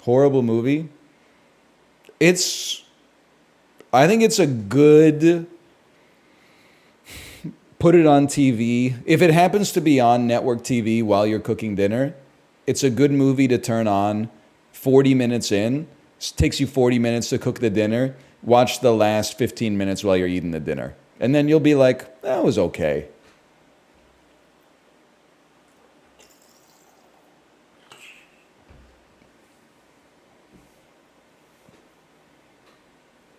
Horrible movie. I think it's a good, put it on TV. If it happens to be on network TV while you're cooking dinner, it's a good movie to turn on 40 minutes in. It takes you 40 minutes to cook the dinner. Watch the last 15 minutes while you're eating the dinner. And then you'll be like, that was okay.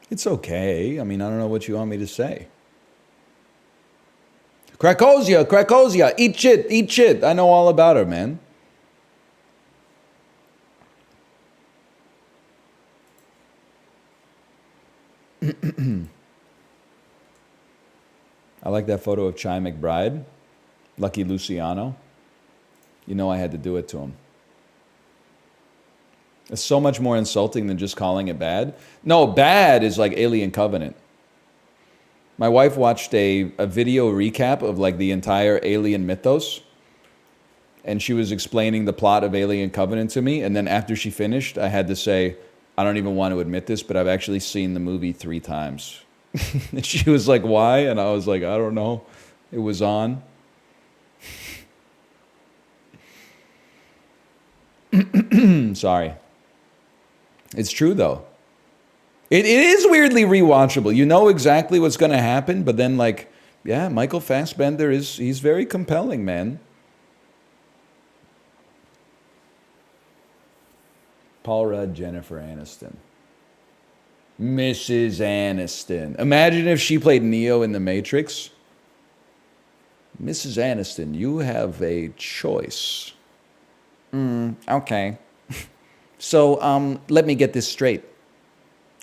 It's okay. I mean, I don't know what you want me to say. Krakozia, eat shit. I know all about her, man. I like that photo of Chai McBride, Lucky Luciano. You know I had to do it to him. It's so much more insulting than just calling it bad. No, bad is like Alien Covenant. My wife watched a video recap of like the entire Alien mythos, and she was explaining the plot of Alien Covenant to me. And then after she finished, I had to say, I don't even want to admit this, but I've actually seen the movie 3 times. And she was like, why? And I was like, I don't know. It was on. Sorry. It's true, though. It is weirdly rewatchable. You know exactly what's going to happen, but then, like, yeah, Michael Fassbender he's very compelling, man. Paul Rudd, Jennifer Aniston. Mrs. Aniston. Imagine if she played Neo in The Matrix. Mrs. Aniston, you have a choice. Okay. So, let me get this straight.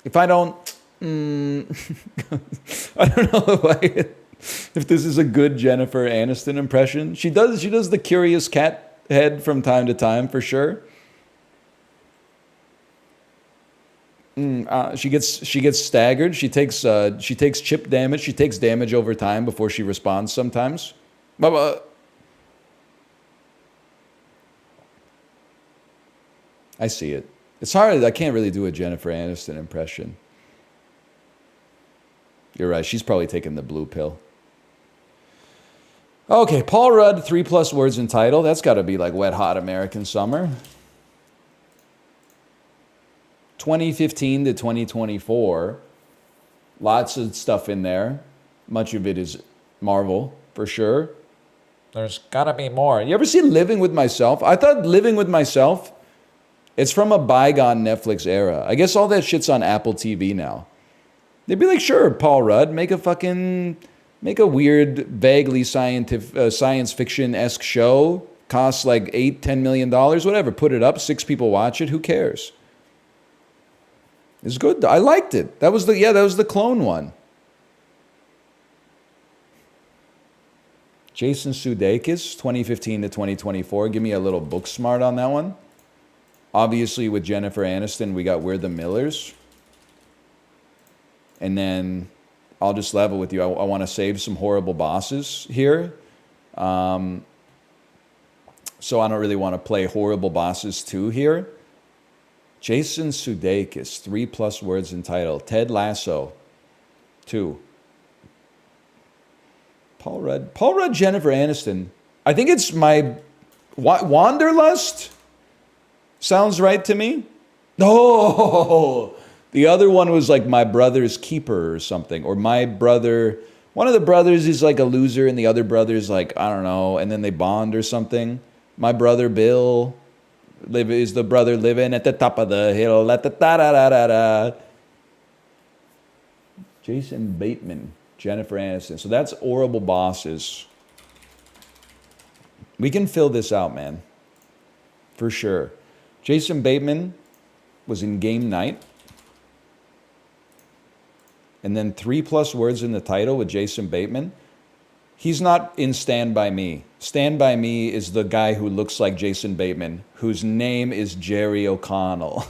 If I don't, I don't know if this is a good Jennifer Aniston impression. She does the curious cat head from time to time, for sure. She gets staggered. She takes chip damage. She takes damage over time before she responds sometimes. I see it. It's hard. I can't really do a Jennifer Aniston impression. You're right. She's probably taking the blue pill. Okay, Paul Rudd, 3+ words in title. That's got to be like Wet Hot American Summer. 2015 to 2024. Lots of stuff in there. Much of it is Marvel, for sure. There's got to be more. You ever see Living with Myself? I thought Living with Myself, it's from a bygone Netflix era. I guess all that shit's on Apple TV now. They'd be like, sure, Paul Rudd, make a weird, vaguely science fiction-esque show. Costs like $8-10 million, whatever. Put it up, 6 people watch it. Who cares? It's good. I liked it. That was the clone one. Jason Sudeikis, 2015 to 2024. Give me a little book smart on that one. Obviously, with Jennifer Aniston, we got We're the Millers. And then I'll just level with you. I want to save some horrible bosses here. So I don't really want to play Horrible Bosses 2 here. Jason Sudeikis, 3+ words in title. Ted Lasso, 2. Paul Rudd, Jennifer Aniston. I think it's my Wanderlust. Sounds right to me. Oh, the other one was like My Brother's Keeper or something. Or My Brother, one of the brothers is like a loser and the other brother's like, I don't know, and then they bond or something. My Brother Bill is the brother living at the top of the hill. Jason Bateman, Jennifer Aniston. So that's Horrible Bosses. We can fill this out, man. For sure. Jason Bateman was in Game Night. And then 3+ words in the title with Jason Bateman. He's not in Stand By Me. Stand By Me is the guy who looks like Jason Bateman, whose name is Jerry O'Connell.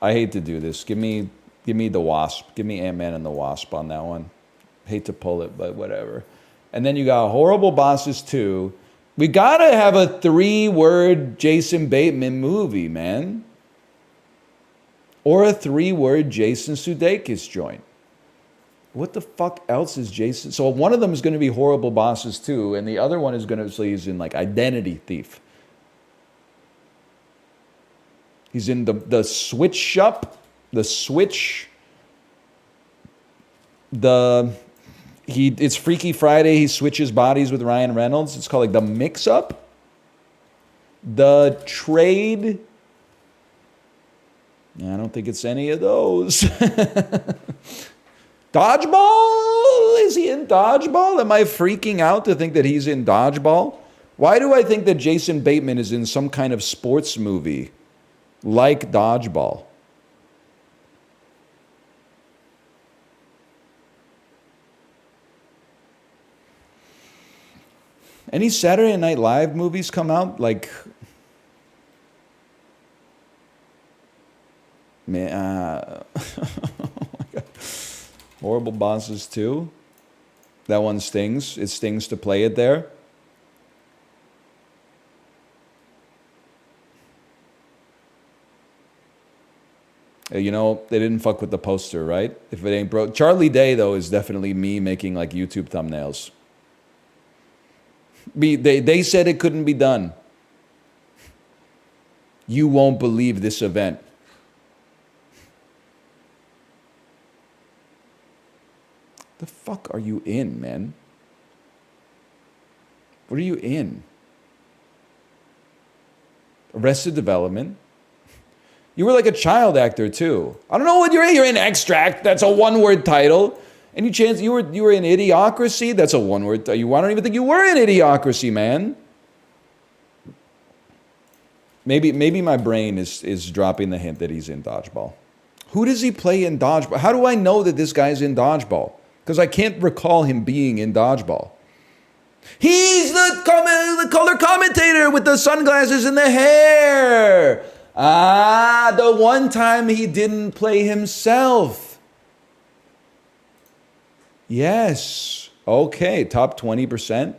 I hate to do this. Give me the Wasp. Give me Ant-Man and the Wasp on that one. Hate to pull it, but whatever. And then you got Horrible Bosses 2. We gotta have a 3-word Jason Bateman movie, man. Or a 3-word Jason Sudeikis joint. What the fuck else is Jason? So one of them is going to be Horrible Bosses 2, and the other one is going to, so he's in like Identity Thief. He's in the Switch Shop, the Switch, it's Freaky Friday, he switches bodies with Ryan Reynolds. It's called like The Mix-Up, The Trade. I don't think it's any of those. Dodgeball? Is he in Dodgeball? Am I freaking out to think that he's in Dodgeball? Why do I think that Jason Bateman is in some kind of sports movie like Dodgeball? Any Saturday Night Live movies come out? Like, man, oh my God. Horrible Bosses 2. That one stings. It stings to play it there. You know, they didn't fuck with the poster, right? If it ain't broke. Charlie Day, though, is definitely me making like YouTube thumbnails. They said it couldn't be done. You won't believe this event. The fuck are you in, man? What are you in? Arrested Development. You were like a child actor too. I don't know what you're in. You're in Extract. That's a one-word title. And you were in Idiocracy. That's a one-word. I don't even think you were in Idiocracy, man. Maybe my brain is dropping the hint that he's in Dodgeball. Who does he play in Dodgeball? How do I know that this guy's in Dodgeball? Because I can't recall him being in Dodgeball. He's the color commentator with the sunglasses and the hair. Ah, the one time he didn't play himself. Yes. Okay, top 20%.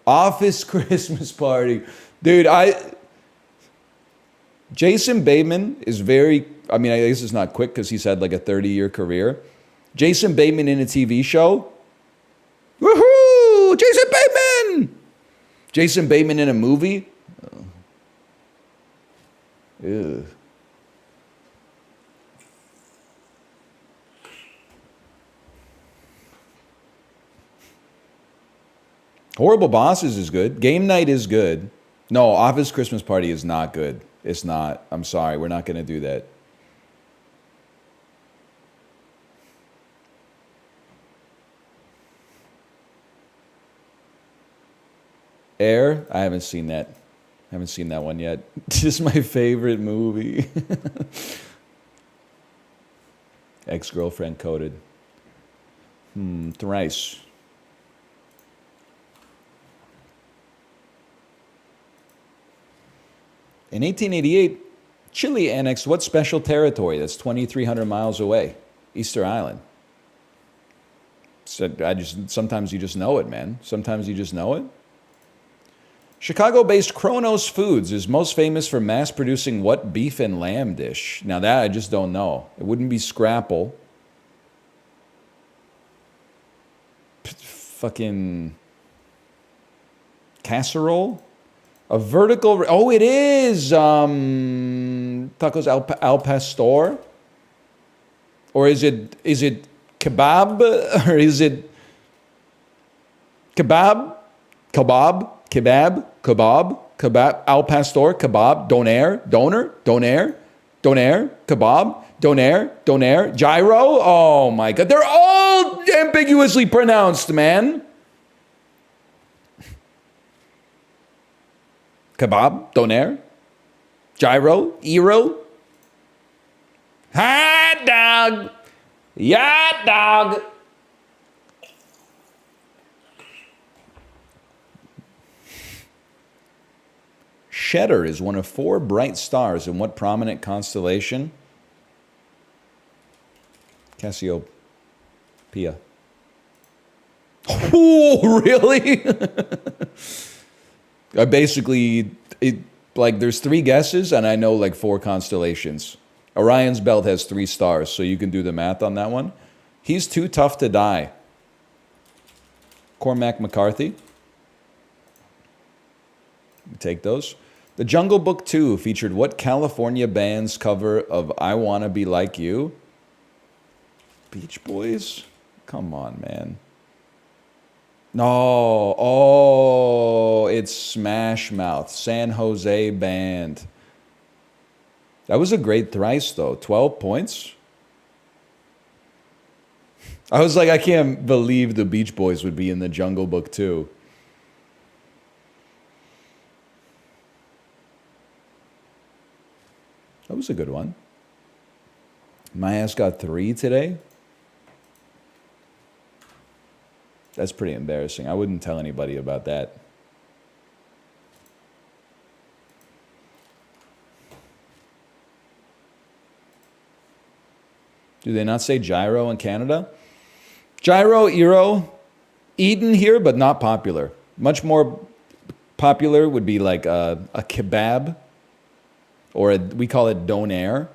Office Christmas Party. Dude, Jason Bateman is very, I mean, I guess it's not quick because he's had like a 30-year career. Jason Bateman in a TV show. Woohoo! Jason Bateman! Jason Bateman in a movie. Ew. Horrible Bosses is good. Game Night is good. No, Office Christmas Party is not good. It's not. I'm sorry. We're not going to do that. Air? I haven't seen that. I haven't seen that one yet. Just my favorite movie. Ex-girlfriend coded. Thrice. In 1888, Chile annexed what special territory that's 2,300 miles away? Easter Island. So sometimes you just know it, man. Sometimes you just know it. Chicago-based Kronos Foods is most famous for mass-producing what beef and lamb dish? Now that I just don't know. It wouldn't be Scrapple. Fucking casserole? A vertical... Oh, it is! Tacos al pastor? Or is it kebab? Or is it kebab? Kebab? Kebab, kebab, kebab, al pastor, kebab, doner, kebab, doner, gyro. Oh my God, they're all ambiguously pronounced, man. Kebab, doner, gyro, ero. Hot dog, yacht dog. Shetter is one of 4 bright stars in what prominent constellation? Cassiopeia. Oh, really? There's 3 guesses, and I know like 4 constellations. Orion's belt has 3 stars, so you can do the math on that one. He's too tough to die. Cormac McCarthy. Take those. The Jungle Book 2 featured what California band's cover of I Wanna Be Like You? Beach Boys? Come on, man. No. Oh, it's Smash Mouth. San Jose Band. That was a great thrice, though. 12 points? I was like, I can't believe the Beach Boys would be in the Jungle Book 2. That was a good one. My ass got 3 today. That's pretty embarrassing. I wouldn't tell anybody about that. Do they not say gyro in Canada? Gyro, Euro, eaten here, but not popular. Much more popular would be like a kebab, or we call it donair,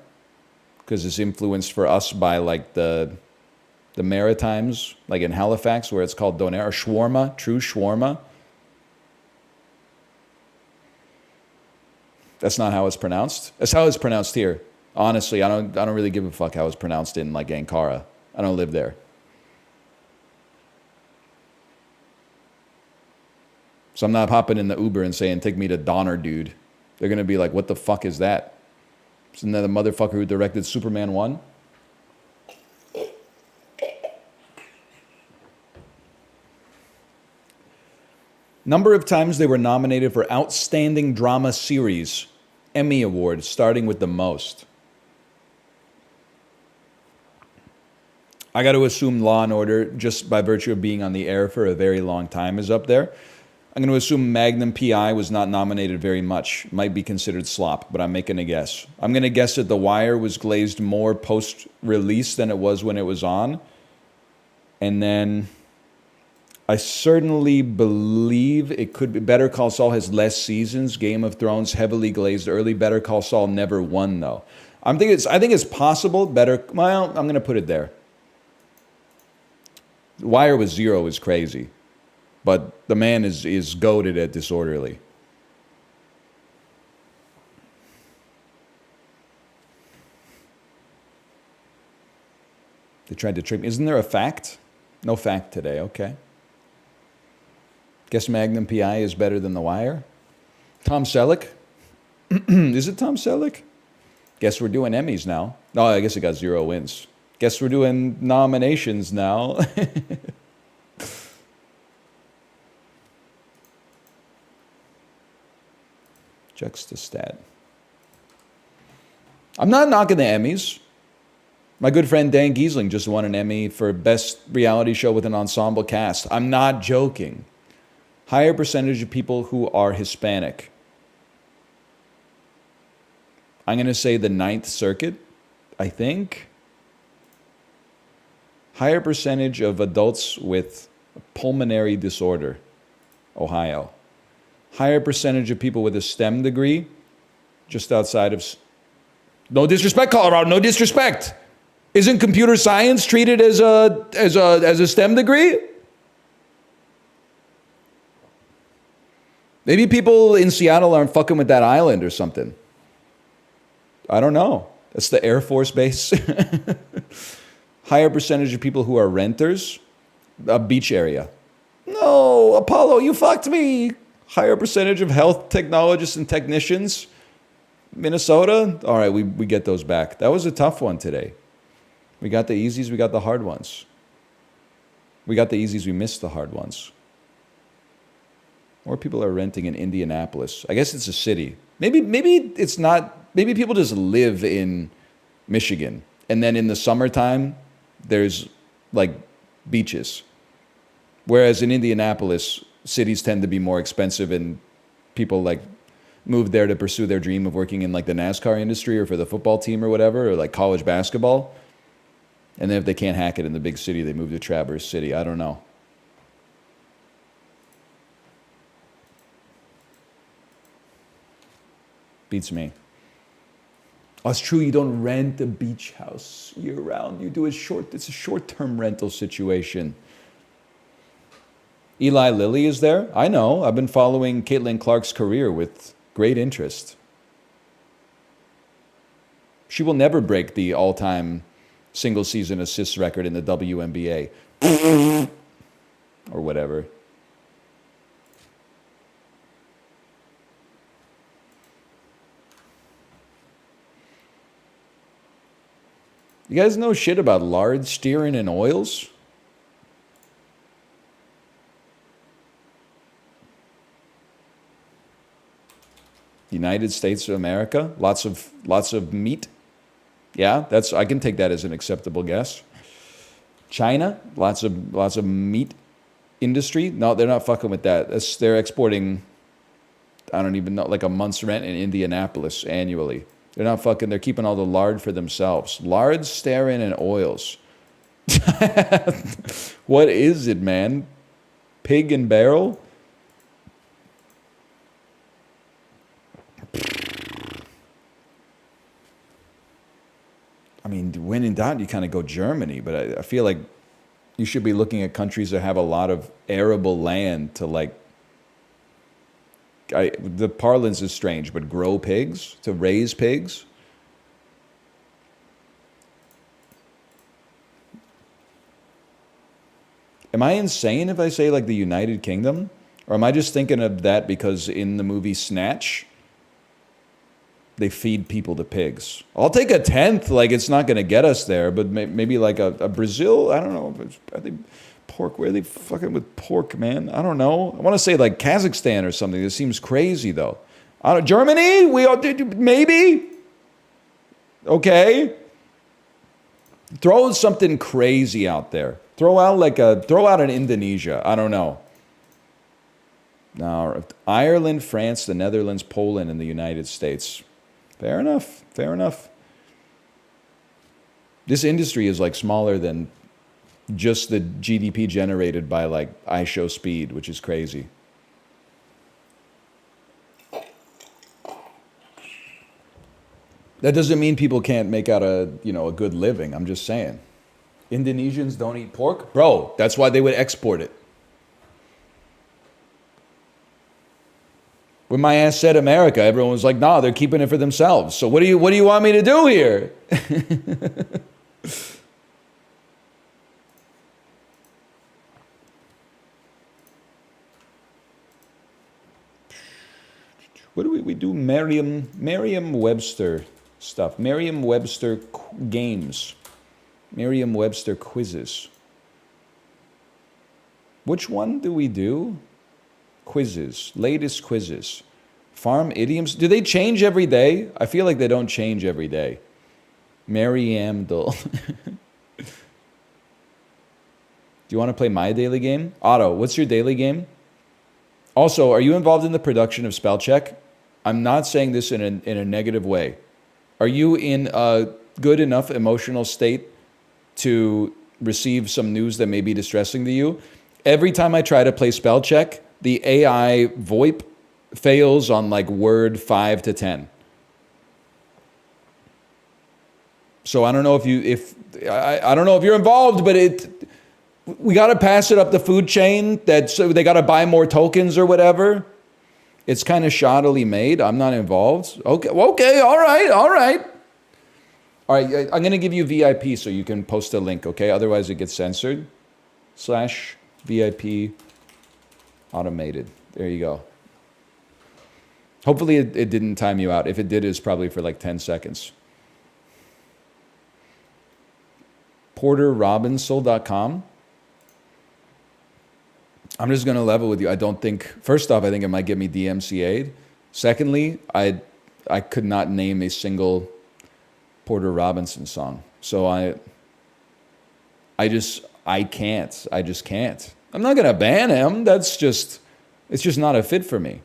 because it's influenced for us by like the Maritimes, like in Halifax, where it's called donair, or shawarma, true shawarma. That's not how it's pronounced. That's how it's pronounced here. Honestly, I don't really give a fuck how it's pronounced in like Ankara. I don't live there. So I'm not hopping in the Uber and saying, take me to Donner, dude. They're going to be like, what the fuck is that? Isn't that the motherfucker who directed Superman 1? Number of times they were nominated for Outstanding Drama Series, Emmy Award, starting with the most. I got to assume Law and Order, just by virtue of being on the air for a very long time, is up there. I'm going to assume Magnum PI was not nominated very much. Might be considered slop, but I'm making a guess. I'm going to guess that The Wire was glazed more post-release than it was when it was on. And then I certainly believe it could be Better Call Saul has less seasons. Game of Thrones heavily glazed early. Better Call Saul never won, though. I think it's possible. Well, I'm going to put it there. The Wire with 0 is crazy. But the man is goated at Disorderly. They tried to trick me. Isn't there a fact? No fact today, okay. Guess Magnum PI is better than The Wire. Tom Selleck? Is it Tom Selleck? Guess we're doing Emmys now. No, I guess it got 0 wins. Guess we're doing nominations now. Juxtastat. I'm not knocking the Emmys. My good friend Dan Giesling just won an Emmy for Best Reality Show with an Ensemble Cast. I'm not joking. Higher percentage of people who are Hispanic. I'm going to say the Ninth Circuit, I think. Higher percentage of adults with pulmonary disorder, Ohio. Higher percentage of people with a STEM degree, just outside of... No disrespect, Colorado, no disrespect. Isn't computer science treated as a STEM degree? Maybe people in Seattle aren't fucking with that island or something. I don't know. That's the Air Force Base. Higher percentage of people who are renters, a beach area. No, Apollo, you fucked me. Higher percentage of health technologists and technicians. Minnesota? All right, we get those back. That was a tough one today. We got the easies, we got the hard ones. We got the easies, we missed the hard ones. More people are renting in Indianapolis. I guess it's a city. Maybe it's not. Maybe people just live in Michigan. And then in the summertime, there's like beaches. Whereas in Indianapolis, cities tend to be more expensive and people like move there to pursue their dream of working in like the NASCAR industry or for the football team or whatever, or like college basketball. And then if they can't hack it in the big city, they move to Traverse City. I don't know. Beats me. Oh, it's true, you don't rent a beach house year-round. You do it's a short-term rental situation. Eli Lilly is there. I know. I've been following Caitlin Clark's career with great interest. She will never break the all-time single-season assists record in the WNBA. Or whatever. You guys know shit about lard, stearin, and oils? United States of America, lots of meat. Yeah, I can take that as an acceptable guess. China, lots of meat industry. No, they're not fucking with that. They're exporting, I don't even know, like a month's rent in Indianapolis annually. They're not fucking, they're keeping all the lard for themselves. Lard, stearin, and oils. What is it, man? Pig and barrel? I mean, when in doubt, you kind of go Germany, but I feel like you should be looking at countries that have a lot of arable land to like. The parlance is strange, but grow pigs, to raise pigs. Am I insane if I say like the United Kingdom? Or am I just thinking of that because in the movie Snatch, they feed people to pigs? I'll take a tenth, like it's not going to get us there, but maybe like a Brazil, I don't know. I think pork, where are they fucking with pork, man? I don't know. I want to say like Kazakhstan or something. This seems crazy though. Germany? We all did, maybe? Okay. Throw something crazy out there. Throw out an Indonesia. I don't know. Now, Ireland, France, the Netherlands, Poland, and the United States. Fair enough. Fair enough. This industry is like smaller than just the GDP generated by like iShow Speed, which is crazy. That doesn't mean people can't make out a good living. I'm just saying. Indonesians don't eat pork? Bro, that's why they would export it. When my ass said America, everyone was like, nah, they're keeping it for themselves. So what do you want me to do here? What do we do? Merriam-Webster stuff. Merriam-Webster games. Merriam-Webster quizzes. Which one do we do? Quizzes. Latest quizzes. Farm idioms. Do they change every day? I feel like they don't change every day. Merriamdale. Do you want to play my daily game? Otto, what's your daily game? Also, are you involved in the production of spell check? I'm not saying this in a negative way. Are you in a good enough emotional state to receive some news that may be distressing to you? Every time I try to play spell check, the AI VoIP fails on like word 5 to 10. So I don't know I don't know if you're involved, but we got to pass it up the food chain. So they got to buy more tokens or whatever. It's kind of shoddily made. I'm not involved. Okay, all right. All right, I'm going to give you VIP so you can post a link, okay? Otherwise it gets censored. /VIP automated. There you go. Hopefully it didn't time you out. If it did, it's probably for like 10 seconds. PorterRobinson.com. I'm just going to level with you. I don't think, first off, I think it might get me DMCA'd. Secondly, I could not name a single Porter Robinson song. So I just can't. I'm not going to ban him. It's just not a fit for me.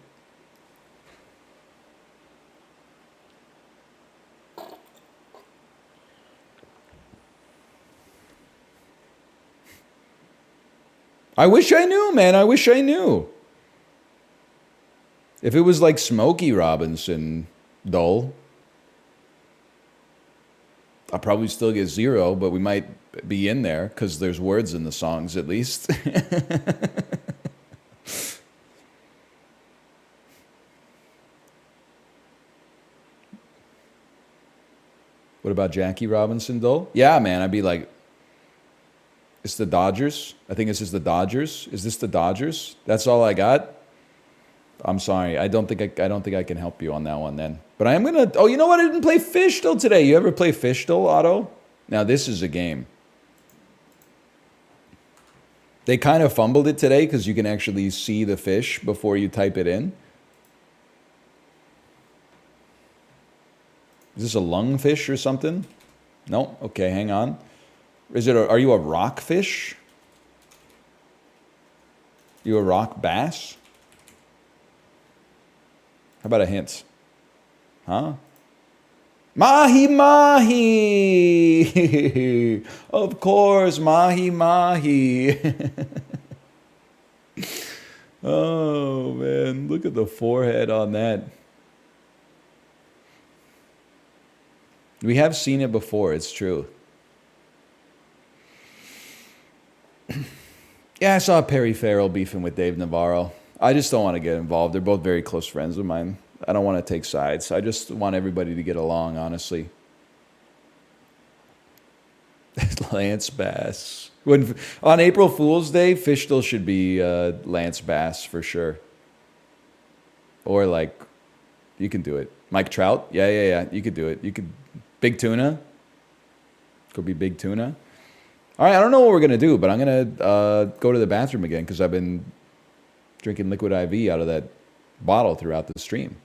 I wish I knew, man. I wish I knew. If it was like Smokey Robinson, dull, I'll probably still get 0, but we might be in there because there's words in the songs at least. What about Jackie Robinson, dull? Yeah, man. I'd be like, it's the Dodgers. I think this is the Dodgers. Is this the Dodgers? That's all I got. I'm sorry. I don't think I can help you on that one then. But I am gonna. Oh, you know what? I didn't play Fishtle today. You ever play Fishtle, Otto? Now this is a game. They kind of fumbled it today because you can actually see the fish before you type it in. Is this a lungfish or something? No. Okay, hang on. Are you a rockfish? You a rock bass? How about a hint? Huh? Mahi mahi. Of course, mahi mahi. Oh man, look at the forehead on that. We have seen it before, it's true. Yeah, I saw Perry Farrell beefing with Dave Navarro. I just don't want to get involved. They're both very close friends of mine. I don't want to take sides. I just want everybody to get along, honestly. Lance Bass. When on April Fool's Day, Fish still should be Lance Bass for sure. Or like, you can do it. Mike Trout. Yeah. You could do it. You could Big Tuna. Could be Big Tuna. All right, I don't know what we're gonna do, but I'm gonna go to the bathroom again because I've been drinking liquid IV out of that bottle throughout the stream.